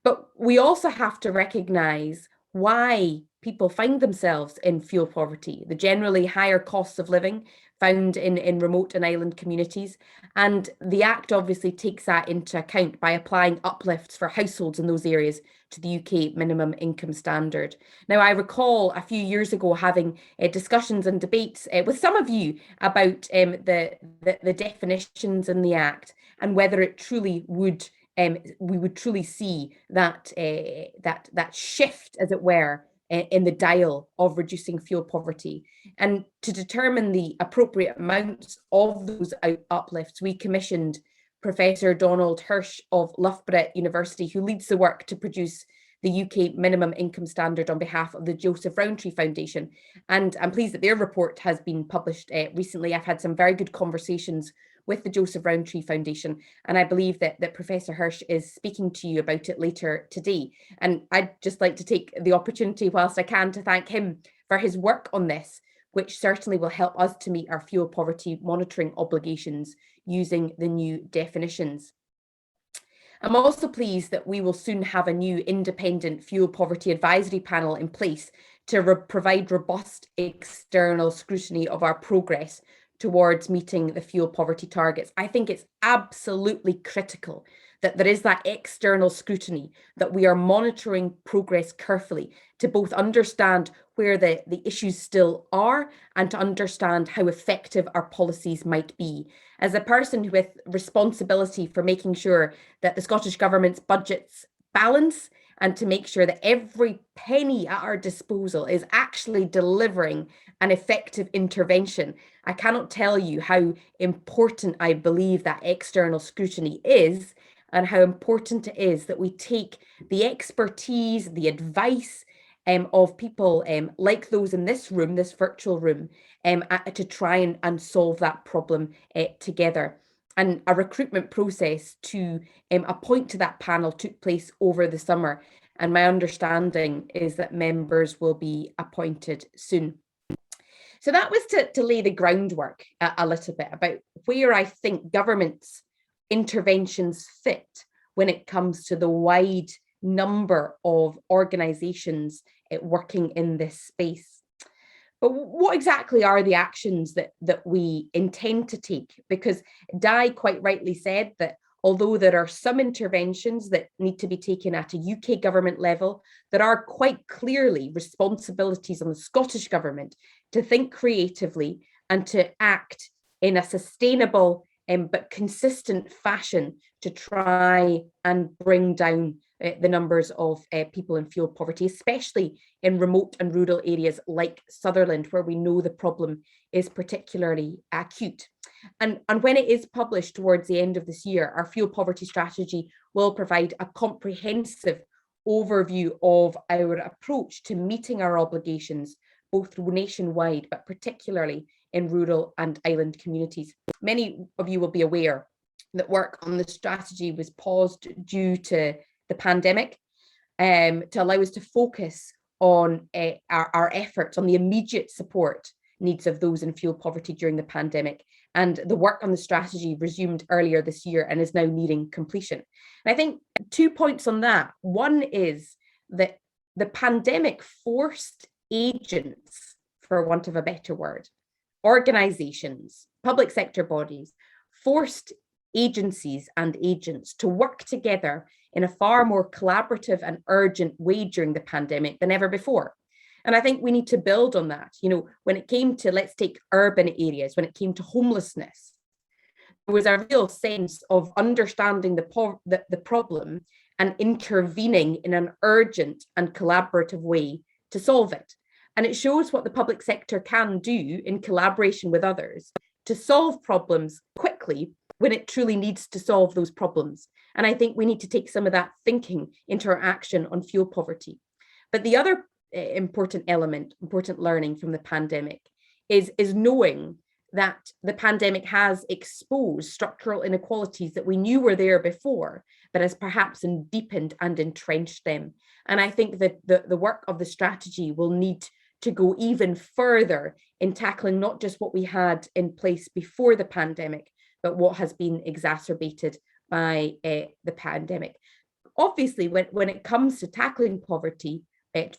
But we also have to recognise why people find themselves in fuel poverty, the generally higher costs of living found in remote and island communities. And the Act obviously takes that into account by applying uplifts for households in those areas to the UK minimum income standard. Now, I recall a few years ago having discussions and debates with some of you about the definitions in the Act and whether it truly would we would truly see that shift, as it were, in the dial of reducing fuel poverty. And to determine the appropriate amounts of those uplifts, we commissioned Professor Donald Hirsch of Loughborough University, who leads the work to produce the UK minimum income standard on behalf of the Joseph Rowntree Foundation. And I'm pleased that their report has been published recently. I've had some very good conversations with the Joseph Rowntree Foundation, and I believe that Professor Hirsch is speaking to you about it later today. And I'd just like to take the opportunity whilst I can to thank him for his work on this, which certainly will help us to meet our fuel poverty monitoring obligations using the new definitions. I'm also pleased that we will soon have a new independent fuel poverty advisory panel in place to provide robust external scrutiny of our progress towards meeting the fuel poverty targets. I think it's absolutely critical that there is that external scrutiny, that we are monitoring progress carefully to both understand where the issues still are and to understand how effective our policies might be. As a person with responsibility for making sure that the Scottish Government's budgets balance and to make sure that every penny at our disposal is actually delivering an effective intervention, I cannot tell you how important I believe that external scrutiny is, and how important it is that we take the expertise, the advice of people like those in this room, this virtual room, to try and solve that problem together. And a recruitment process to appoint to that panel took place over the summer. And my understanding is that members will be appointed soon. So that was to lay the groundwork a little bit about where I think government's interventions fit when it comes to the wide number of organisations working in this space. But what exactly are the actions that we intend to take? Because Di quite rightly said that although there are some interventions that need to be taken at a UK government level, there are quite clearly responsibilities on the Scottish Government to think creatively and to act in a sustainable but consistent fashion to try and bring down the numbers of people in fuel poverty, especially in remote and rural areas like Sutherland, where we know the problem is particularly acute. And when it is published towards the end of this year, our fuel poverty strategy will provide a comprehensive overview of our approach to meeting our obligations, both nationwide, but particularly in rural and island communities. Many of you will be aware that work on the strategy was paused due to the pandemic, to allow us to focus on our efforts on the immediate support needs of those in fuel poverty during the pandemic. And the work on the strategy resumed earlier this year and is now nearing completion. And I think 2 points on that. One is that the pandemic forced agents, for want of a better word, organisations, public sector bodies, forced agencies and agents to work together in a far more collaborative and urgent way during the pandemic than ever before. And I think we need to build on that. When it came to, let's take urban areas, when it came to homelessness, there was a real sense of understanding the problem and intervening in an urgent and collaborative way to solve it. And it shows what the public sector can do in collaboration with others to solve problems quickly when it truly needs to solve those problems. And I think we need to take some of that thinking into our action on fuel poverty. But the other important learning from the pandemic is knowing that the pandemic has exposed structural inequalities that we knew were there before, but has perhaps deepened and entrenched them. And I think that the work of the strategy will need to go even further in tackling not just what we had in place before the pandemic, but what has been exacerbated by the pandemic. Obviously, when it comes to tackling poverty,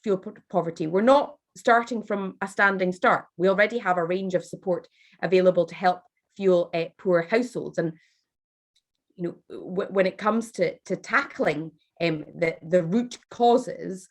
fuel poverty, we're not starting from a standing start. We already have a range of support available to help fuel poor households. And when it comes to tackling the root causes,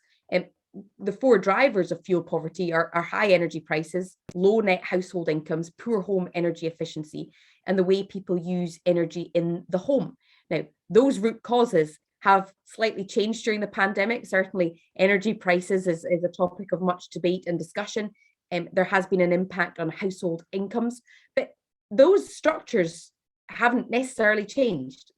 the four drivers of fuel poverty are high energy prices, low net household incomes, poor home energy efficiency, and the way people use energy in the home. Now, those root causes have slightly changed during the pandemic. Certainly, energy prices is a topic of much debate and discussion. There has been an impact on household incomes, but those structures haven't necessarily changed.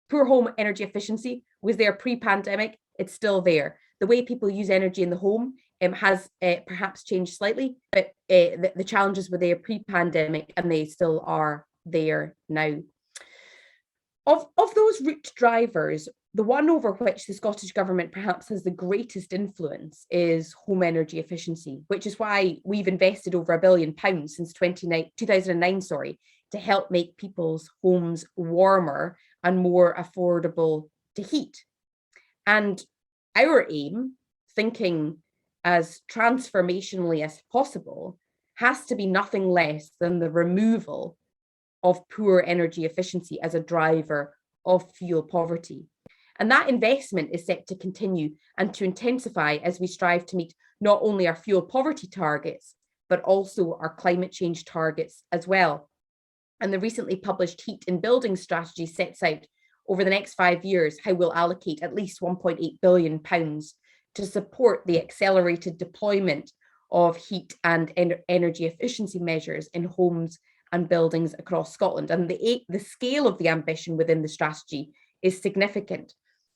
Poor home energy efficiency was there pre-pandemic, it's still there. The way people use energy in the home has perhaps changed slightly, but the challenges were there pre-pandemic and they still are there now. Of those root drivers, the one over which the Scottish Government perhaps has the greatest influence is home energy efficiency, which is why we've invested over £1 billion since 2009 to help make people's homes warmer and more affordable to heat. And our aim, thinking as transformationally as possible, has to be nothing less than the removal of poor energy efficiency as a driver of fuel poverty. And that investment is set to continue and to intensify as we strive to meet not only our fuel poverty targets, but also our climate change targets as well. And the recently published Heat in Buildings strategy sets out over the next 5 years how we'll allocate at least £1.8 billion to support the accelerated deployment of heat and energy efficiency measures in homes and buildings across Scotland. And the scale of the ambition within the strategy is significant.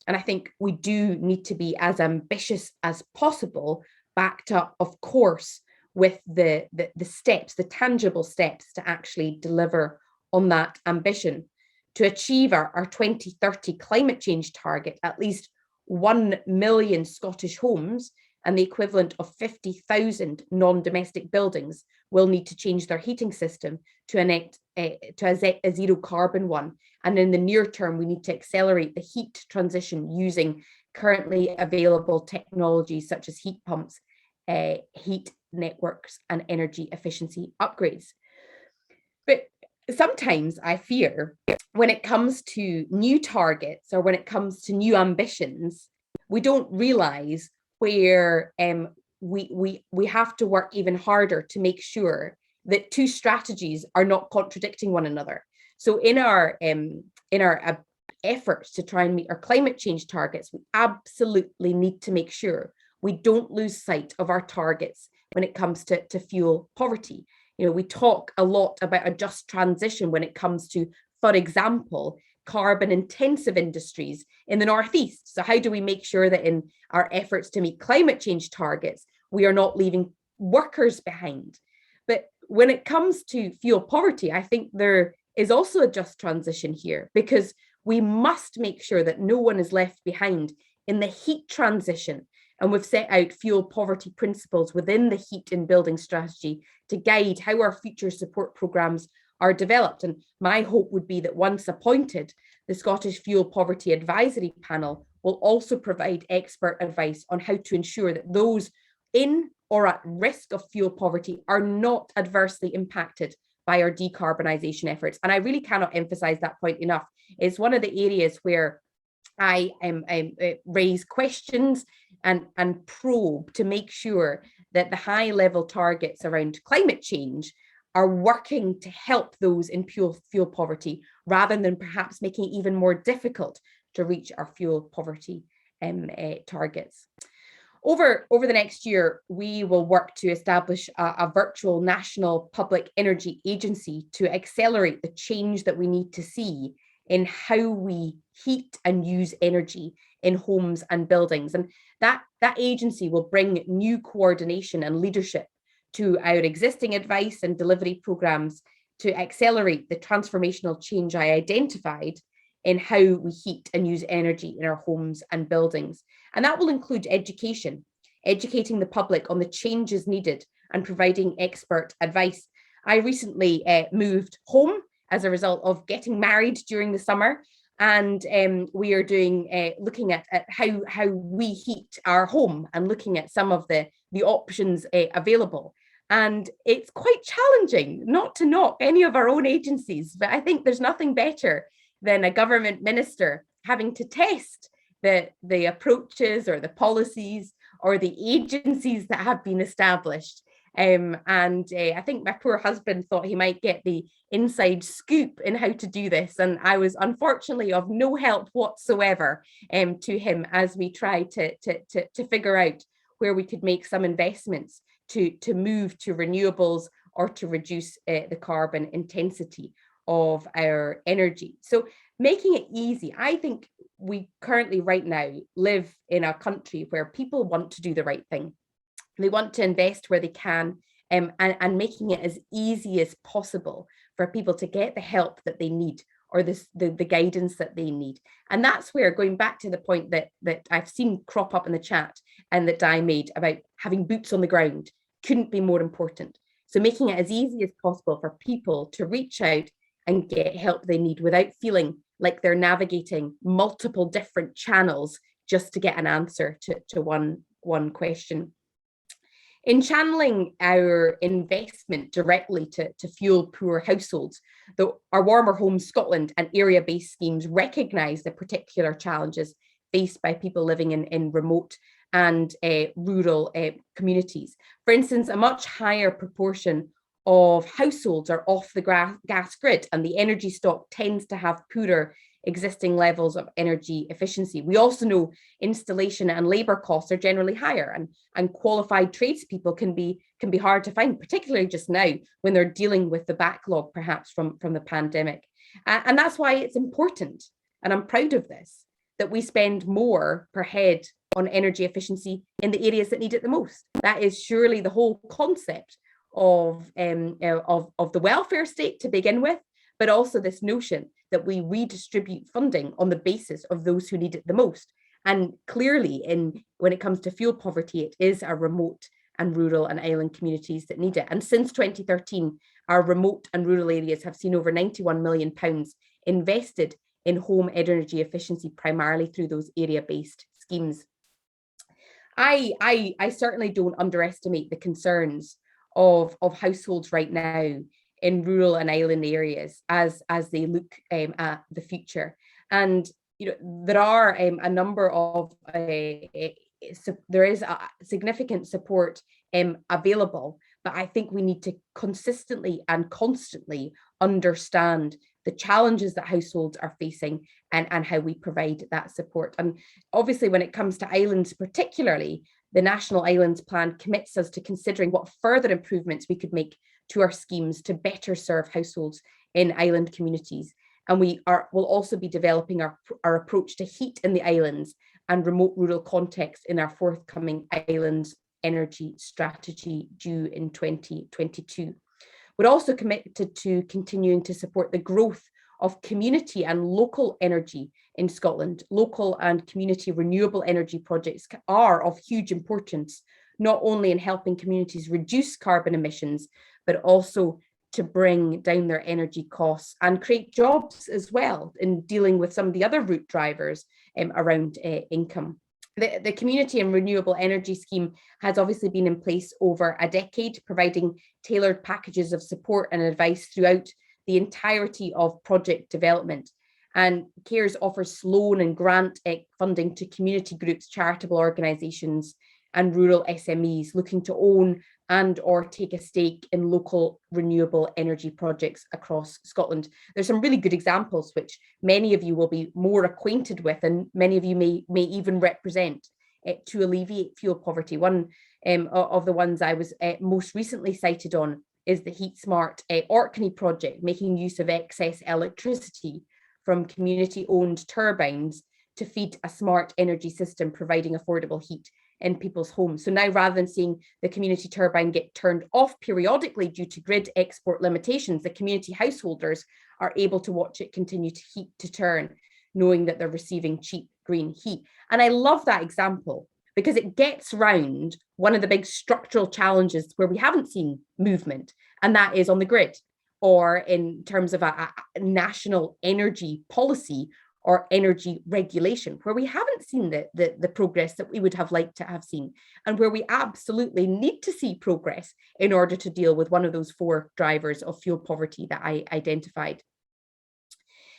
And I think we do need to be as ambitious as possible, backed up, of course, with the steps, the tangible steps to actually deliver on that ambition. To achieve our 2030 climate change target, at least 1 million Scottish homes and the equivalent of 50,000 non-domestic buildings will need to change their heating system to a zero carbon one. And in the near term, we need to accelerate the heat transition using currently available technologies such as heat pumps, heat networks, and energy efficiency upgrades. But sometimes I fear when it comes to new targets or when it comes to new ambitions, we don't realize where we have to work even harder to make sure that two strategies are not contradicting one another. So in our efforts to try and meet our climate change targets, we absolutely need to make sure we don't lose sight of our targets when it comes to fuel poverty. We talk a lot about a just transition when it comes to, for example, carbon intensive industries in the Northeast. So how do we make sure that in our efforts to meet climate change targets, we are not leaving workers behind? But when it comes to fuel poverty, I think there is also a just transition here, because we must make sure that no one is left behind in the heat transition. And we've set out fuel poverty principles within the Heat in Building strategy to guide how our future support programmes are developed. And my hope would be that once appointed, the Scottish Fuel Poverty Advisory Panel will also provide expert advice on how to ensure that those in or at risk of fuel poverty are not adversely impacted by our decarbonisation efforts. And I really cannot emphasise that point enough. It's one of the areas where I raise questions and probe to make sure that the high level targets around climate change are working to help those in fuel poverty, rather than perhaps making it even more difficult to reach our fuel poverty targets. Over the next year, we will work to establish a virtual national public energy agency to accelerate the change that we need to see in how we heat and use energy in homes and buildings. And that agency will bring new coordination and leadership to our existing advice and delivery programs to accelerate the transformational change I identified in how we heat and use energy in our homes and buildings. And that will include education, educating the public on the changes needed and providing expert advice. I recently moved home as a result of getting married during the summer. And we are looking at how we heat our home and looking at some of the options available. And it's quite challenging, not to knock any of our own agencies, but I think there's nothing better than a government minister having to test the approaches or the policies or the agencies that have been established. I think my poor husband thought he might get the inside scoop in how to do this. And I was unfortunately of no help whatsoever to him as we tried to figure out where we could make some investments to move to renewables or to reduce the carbon intensity of our energy. So making it easy. I think we currently right now live in a country where people want to do the right thing. They want to invest where they can, and making it as easy as possible for people to get the help that they need or the guidance that they need. And that's where, going back to the point that I've seen crop up in the chat and that Di made about having boots on the ground, couldn't be more important. So making it as easy as possible for people to reach out and get help they need without feeling like they're navigating multiple different channels just to get an answer to one question. In channeling our investment directly to fuel poor households, our Warmer Homes Scotland and area-based schemes recognise the particular challenges faced by people living in remote and rural communities. For instance, a much higher proportion of households are off the gas grid, and the energy stock tends to have poorer existing levels of energy efficiency. We also know installation and labour costs are generally higher, and qualified tradespeople can be hard to find, particularly just now when they're dealing with the backlog perhaps from the pandemic. And that's why it's important, and I'm proud of this, that we spend more per head on energy efficiency in the areas that need it the most. That is surely the whole concept of the welfare state to begin with, but also this notion that we redistribute funding on the basis of those who need it the most. And clearly, when it comes to fuel poverty, it is our remote and rural and island communities that need it. And since 2013, our remote and rural areas have seen over £91 million invested in home energy efficiency, primarily through those area-based schemes. I certainly don't underestimate the concerns of households right now in rural and island areas as they look at the future. And there are a number of there is a significant support available, but I think we need to consistently and constantly understand the challenges that households are facing and how we provide that support. And obviously, when it comes to islands particularly, the National Islands Plan commits us to considering what further improvements we could make to our schemes to better serve households in island communities. And will also be developing our approach to heat in the islands and remote rural context in our forthcoming islands energy strategy due in 2022. We're also committed to continuing to support the growth of community and local energy in Scotland. Local and community renewable energy projects are of huge importance, not only in helping communities reduce carbon emissions, but also to bring down their energy costs and create jobs as well in dealing with some of the other root drivers around income. The Community and Renewable Energy Scheme has obviously been in place over a decade, providing tailored packages of support and advice throughout the entirety of project development. And CARES offers loan and grant funding to community groups, charitable organisations and rural SMEs looking to own and or take a stake in local renewable energy projects across Scotland. There's some really good examples which many of you will be more acquainted with, and many of you may even represent to alleviate fuel poverty. One of the ones I was most recently cited on is the Heat Smart Orkney project, making use of excess electricity from community-owned turbines to feed a smart energy system, providing affordable heat in people's homes. So now, rather than seeing the community turbine get turned off periodically due to grid export limitations, the community householders are able to watch it continue to heat to turn, knowing that they're receiving cheap green heat. And I love that example because it gets round one of the big structural challenges where we haven't seen movement, and that is on the grid, or in terms of a national energy policy or energy regulation, where we haven't seen the progress that we would have liked to have seen, and where we absolutely need to see progress in order to deal with one of those 4 drivers of fuel poverty that I identified.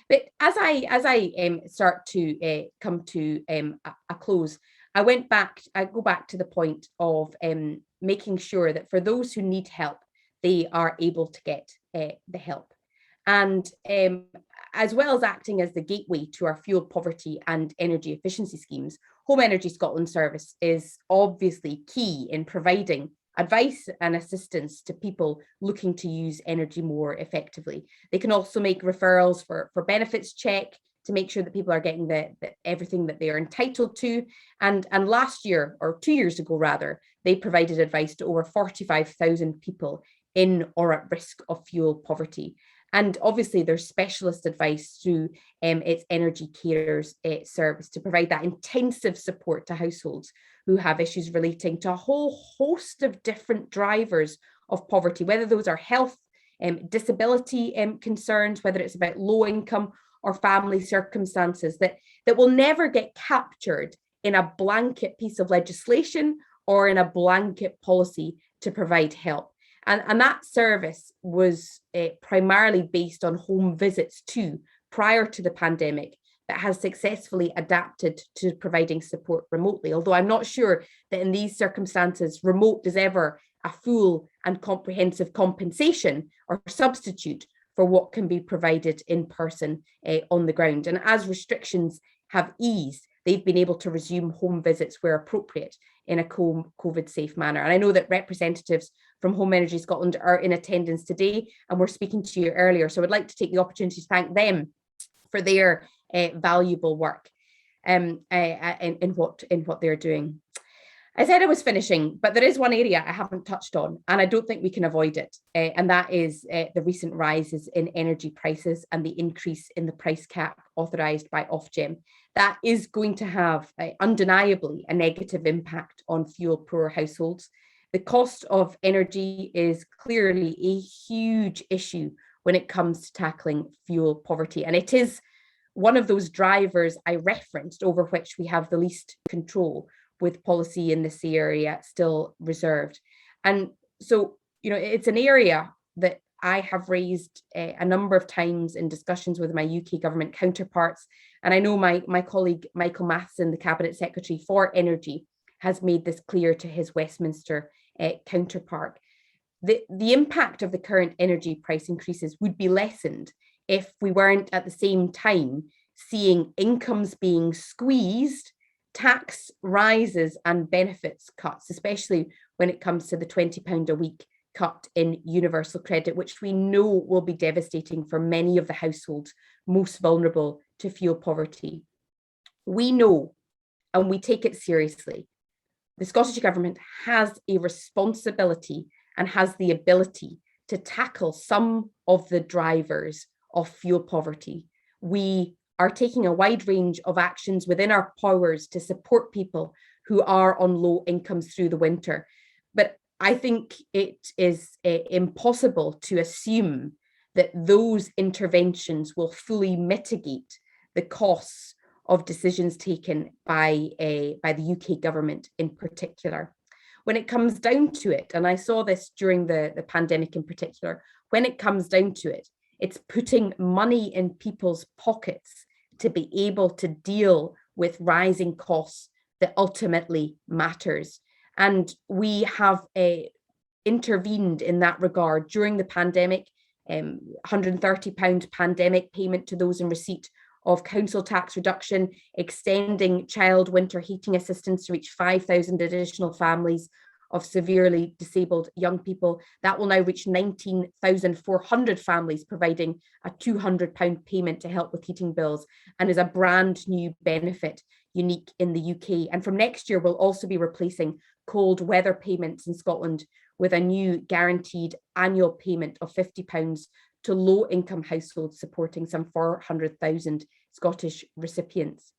But as I start to come to a close, I go back to the point of making sure that for those who need help, they are able to get the help. And as well as acting as the gateway to our fuel poverty and energy efficiency schemes, Home Energy Scotland Service is obviously key in providing advice and assistance to people looking to use energy more effectively. They can also make referrals for benefits check to make sure that people are getting everything that they are entitled to. And last year, or 2 years ago rather, they provided advice to over 45,000 people in or at risk of fuel poverty. And obviously there's specialist advice through its Energy Carers service to provide that intensive support to households who have issues relating to a whole host of different drivers of poverty, whether those are health, disability concerns, whether it's about low income or family circumstances that will never get captured in a blanket piece of legislation or in a blanket policy to provide help. And that service was primarily based on home visits too, prior to the pandemic, that has successfully adapted to providing support remotely. Although I'm not sure that in these circumstances, remote is ever a full and comprehensive compensation or substitute for what can be provided in person on the ground. And as restrictions have eased, they've been able to resume home visits where appropriate in a COVID safe manner. And I know that representatives from Home Energy Scotland are in attendance today and were speaking to you earlier. So I'd like to take the opportunity to thank them for their valuable work in what they're doing. I said I was finishing, but there is one area I haven't touched on, and I don't think we can avoid it. And that is the recent rises in energy prices and the increase in the price cap authorised by Ofgem. That is going to have undeniably a negative impact on fuel poor households. The cost of energy is clearly a huge issue when it comes to tackling fuel poverty. And it is one of those drivers I referenced over which we have the least control, with policy in this area still reserved. And so, it's an area that I have raised a number of times in discussions with my UK government counterparts. And I know my colleague, Michael Matheson, the Cabinet Secretary for Energy, has made this clear to his Westminster counterpart. The impact of the current energy price increases would be lessened if we weren't at the same time seeing incomes being squeezed, tax rises and benefits cuts, especially when it comes to the £20 a week cut in universal credit, which we know will be devastating for many of the households most vulnerable to fuel poverty. We know, and we take it seriously, the Scottish Government has a responsibility and has the ability to tackle some of the drivers of fuel poverty. We are taking a wide range of actions within our powers to support people who are on low incomes through the winter. But I think it is impossible to assume that those interventions will fully mitigate the costs of decisions taken by the UK government in particular. When it comes down to it, and I saw this during the pandemic in particular, when it comes down to it, it's putting money in people's pockets to be able to deal with rising costs that ultimately matters. And we have intervened in that regard during the pandemic, £130 pandemic payment to those in receipt of council tax reduction, extending child winter heating assistance to reach 5,000 additional families of severely disabled young people. That will now reach 19,400 families, providing a £200 payment to help with heating bills, and is a brand new benefit unique in the UK. And from next year, we'll also be replacing cold weather payments in Scotland with a new guaranteed annual payment of £50 to low-income households, supporting some 400,000 Scottish recipients.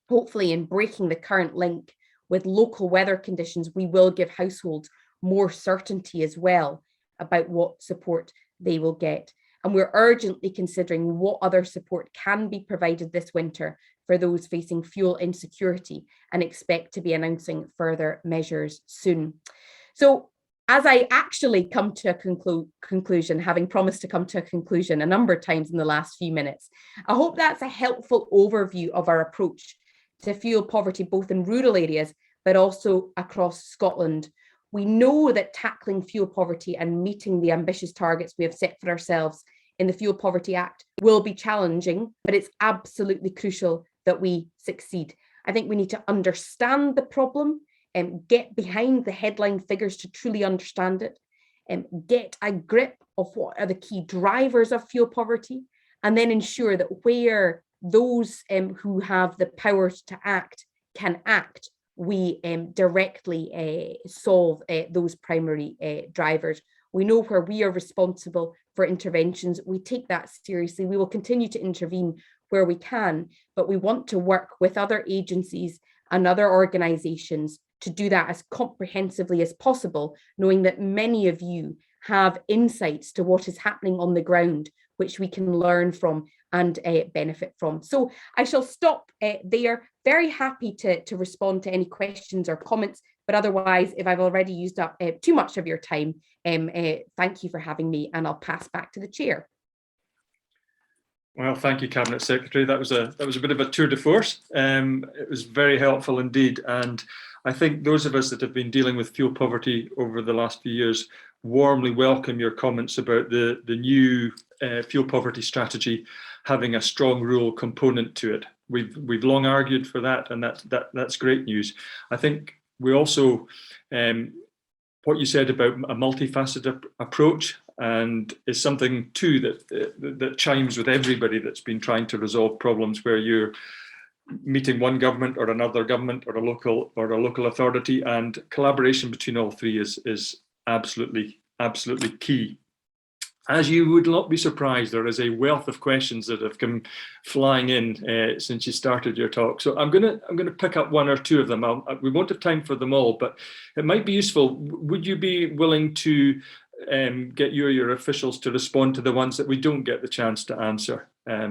Hopefully, in breaking the current link with local weather conditions, we will give households more certainty as well about what support they will get. And we're urgently considering what other support can be provided this winter for those facing fuel insecurity, and expect to be announcing further measures soon. So as I actually come to a conclusion, having promised to come to a conclusion a number of times in the last few minutes, I hope that's a helpful overview of our approach to fuel poverty, both in rural areas, but also across Scotland. We know that tackling fuel poverty and meeting the ambitious targets we have set for ourselves in the Fuel Poverty Act will be challenging, but it's absolutely crucial that we succeed. I think we need to understand the problem and get behind the headline figures to truly understand it, and get a grip of what are the key drivers of fuel poverty, and then ensure that where those who have the power to act can act, we directly solve those primary drivers. We know where we are responsible for interventions. We take that seriously. We will continue to intervene where we can, but we want to work with other agencies and other organisations to do that as comprehensively as possible, knowing that many of you have insights to what is happening on the ground, which we can learn from and benefit from. So I shall stop there. Very happy to respond to any questions or comments, but otherwise, if I've already used up too much of your time, thank you for having me, and I'll pass back to the chair. Well, thank you, Cabinet Secretary. That was a bit of a tour de force. It was very helpful indeed, and I think those of us that have been dealing with fuel poverty over the last few years warmly welcome your comments about the new fuel poverty strategy having a strong rural component to it. We've long argued for that, and that's great news. I think we also what you said about a multifaceted approach, and is something too that chimes with everybody that's been trying to resolve problems where you're meeting one government or another government or a local authority, and collaboration between all three is absolutely key. As you would not be surprised, there is a wealth of questions that have come flying in since you started your talk. So I'm going to pick up one or two of them. We won't have time for them all, but it might be useful. Would you be willing to get you or your officials to respond to the ones that we don't get the chance to answer?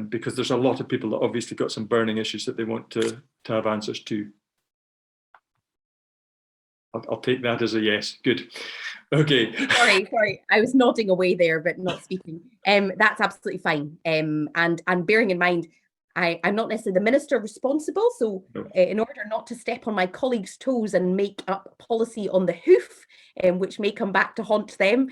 Because there's a lot of people that obviously got some burning issues that they want to have answers to. I'll take that as a yes. Good. Okay. Sorry. I was nodding away there, but not speaking. That's absolutely fine. And bearing in mind, I'm not necessarily the minister responsible, so no. In order not to step on my colleagues' toes and make up policy on the hoof, which may come back to haunt them,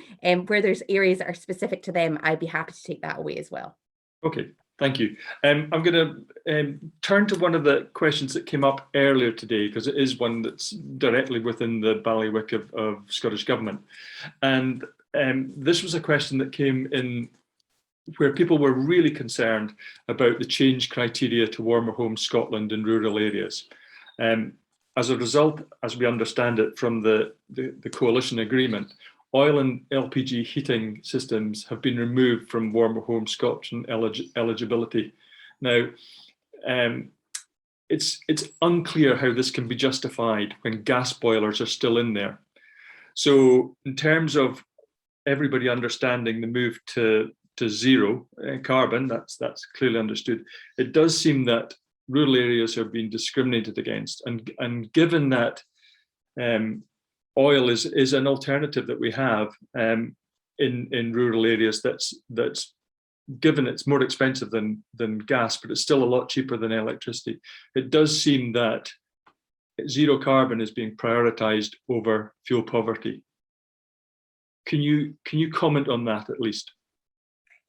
where there's areas that are specific to them, I'd be happy to take that away as well. Okay. Thank you. I'm going to turn to one of the questions that came up earlier today, because it is one that's directly within the bailiwick of Scottish Government. And this was a question that came in where people were really concerned about the change criteria to Warmer Homes Scotland in rural areas. As a result, as we understand it from the coalition agreement, oil and LPG heating systems have been removed from Warmer Homes Scotland eligibility. Now, it's unclear how this can be justified when gas boilers are still in there. So in terms of everybody understanding the move to zero carbon, that's clearly understood. It does seem that rural areas are being discriminated against, and given that oil is an alternative that we have in rural areas that's given it's more expensive than gas, but it's still a lot cheaper than electricity, it does seem that zero carbon is being prioritized over fuel poverty. Can you comment on that at least?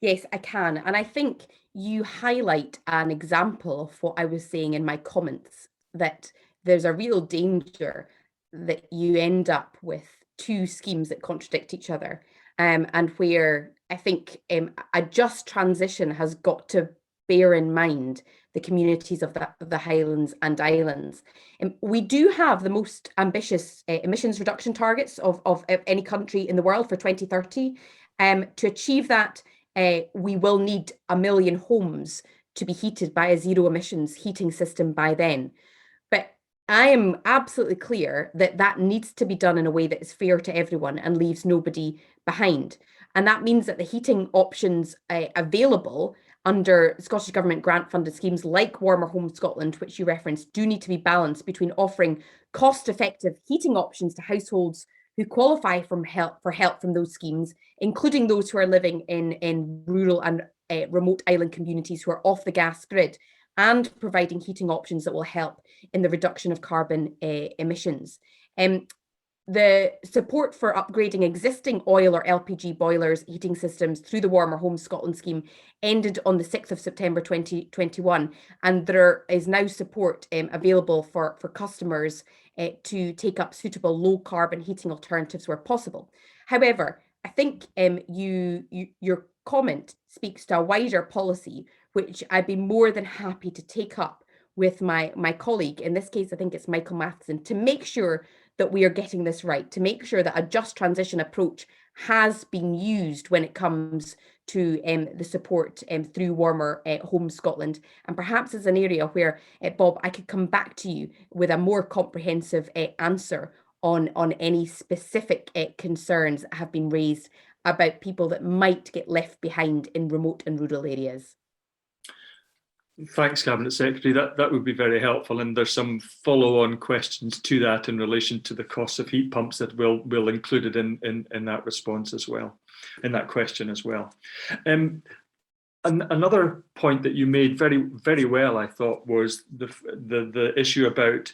Yes, I can. And I think you highlight an example of what I was saying in my comments, that there's a real danger that you end up with two schemes that contradict each other, and where I think a just transition has got to bear in mind the communities of the Highlands and Islands. We do have the most ambitious emissions reduction targets of any country in the world for 2030. To achieve that, we will need 1 million homes to be heated by a zero emissions heating system by then. But I am absolutely clear that that needs to be done in a way that is fair to everyone and leaves nobody behind. And that means that the heating options available under Scottish Government grant funded schemes like Warmer Home Scotland, which you referenced, do need to be balanced between offering cost effective heating options to households who qualify for help from those schemes, including those who are living in rural and remote island communities who are off the gas grid, and providing heating options that will help in the reduction of carbon emissions. The support for upgrading existing oil or LPG boilers heating systems through the Warmer Home Scotland scheme ended on the 6th of September 2021, and there is now support available for customers to take up suitable low carbon heating alternatives where possible. However, I think your comment speaks to a wider policy, which I'd be more than happy to take up with my colleague. In this case, I think it's Michael Matheson, to make sure that we are getting this right, to make sure that a just transition approach has been used when it comes to the support through Warmer Home Scotland. And perhaps as an area where, Bob, I could come back to you with a more comprehensive answer on any specific concerns that have been raised about people that might get left behind in remote and rural areas. Thanks, Cabinet Secretary. That would be very helpful. And there's some follow-on questions to that in relation to the cost of heat pumps that we'll include it in that response as well, in that question as well. Another point that you made very, very well, I thought, was the issue about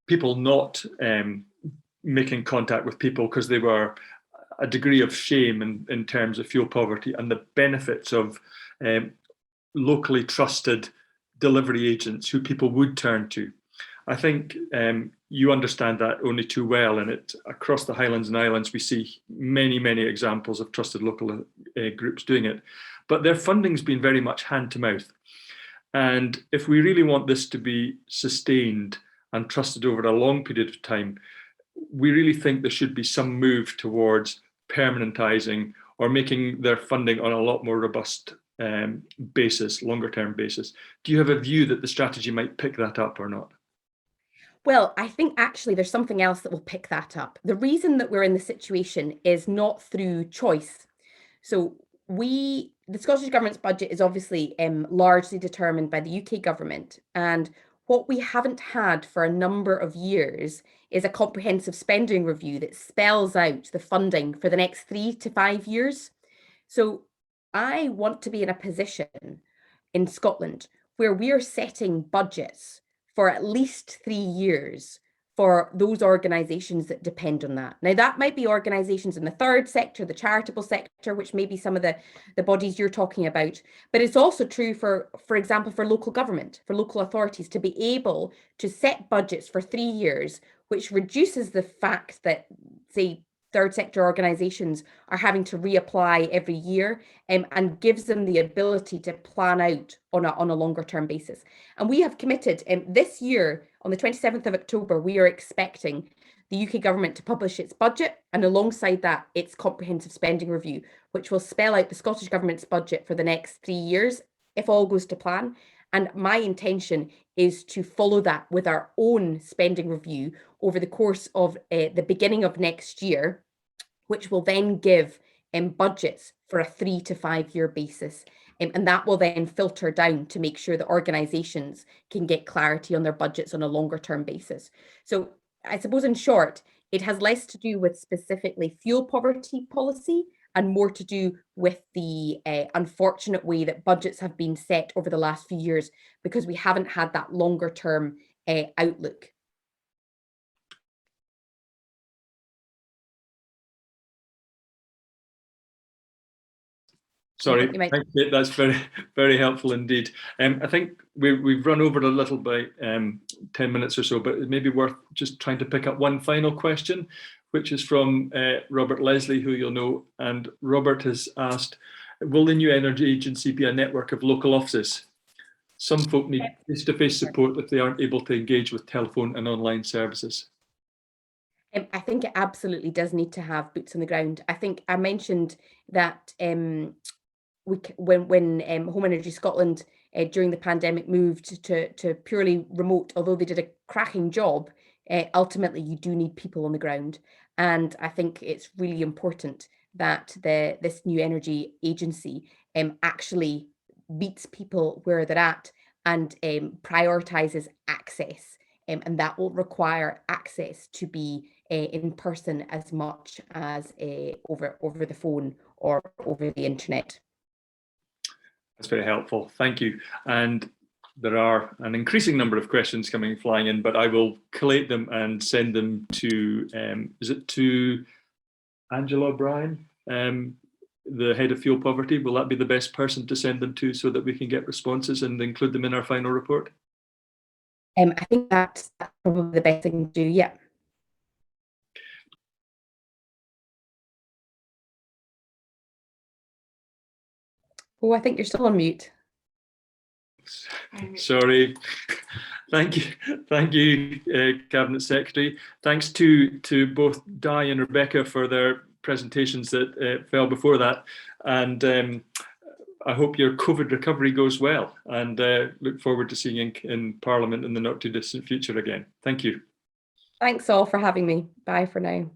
people not making contact with people because they were a degree of shame in terms of fuel poverty, and the benefits of locally trusted delivery agents who people would turn to. I think you understand that only too well, and across the Highlands and Islands we see many, many examples of trusted local groups doing it, but their funding's been very much hand to mouth. And if we really want this to be sustained and trusted over a long period of time, we really think there should be some move towards permanentizing or making their funding on a lot more robust basis, longer term basis. Do you have a view that the strategy might pick that up or not? Well, I think actually there's something else that will pick that up. The reason that we're in this situation is not through choice. So the Scottish Government's budget is obviously largely determined by the UK government, and what we haven't had for a number of years is a comprehensive spending review that spells out the funding for the next 3 to 5 years. So I want to be in a position in Scotland where we are setting budgets for at least 3 years for those organisations that depend on that. Now, that might be organisations in the third sector, the charitable sector, which may be some of the bodies you're talking about. But it's also true for example, for local government, for local authorities to be able to set budgets for 3 years, which reduces the fact that, say, third sector organisations are having to reapply every year, and gives them the ability to plan out on a longer term basis. And we have committed this year, on the 27th of October, we are expecting the UK government to publish its budget, and alongside that, its comprehensive spending review, which will spell out the Scottish Government's budget for the next 3 years, if all goes to plan. And my intention is to follow that with our own spending review over the course of the beginning of next year, which will then give budgets for a 3 to 5 year basis. And that will then filter down to make sure that organisations can get clarity on their budgets on a longer term basis. So I suppose in short, it has less to do with specifically fuel poverty policy and more to do with the unfortunate way that budgets have been set over the last few years, because we haven't had that longer term outlook. Sorry, thank you. That's very, very helpful indeed. I think we've run over a little by 10 minutes or so, but it may be worth just trying to pick up one final question, which is from Robert Leslie, who you'll know. And Robert has asked, will the new energy agency be a network of local offices? Some folk need face-to-face support if they aren't able to engage with telephone and online services. I think it absolutely does need to have boots on the ground. I think I mentioned that when Home Energy Scotland during the pandemic moved to purely remote, although they did a cracking job, ultimately you do need people on the ground. And I think it's really important that this new energy agency actually meets people where they're at and prioritises access. And that will require access to be in person as much as over the phone or over the internet. That's very helpful. Thank you. And there are an increasing number of questions flying in, but I will collate them and send them to, is it to Angela O'Brien, the head of fuel poverty? Will that be the best person to send them to so that we can get responses and include them in our final report? I think that's probably the best thing to do, yeah. Oh, I think you're still on mute. Sorry. Thank you, Cabinet Secretary. Thanks to both Di and Rebecca for their presentations that fell before that. And I hope your COVID recovery goes well, and look forward to seeing you in Parliament in the not too distant future again. Thank you. Thanks all for having me. Bye for now.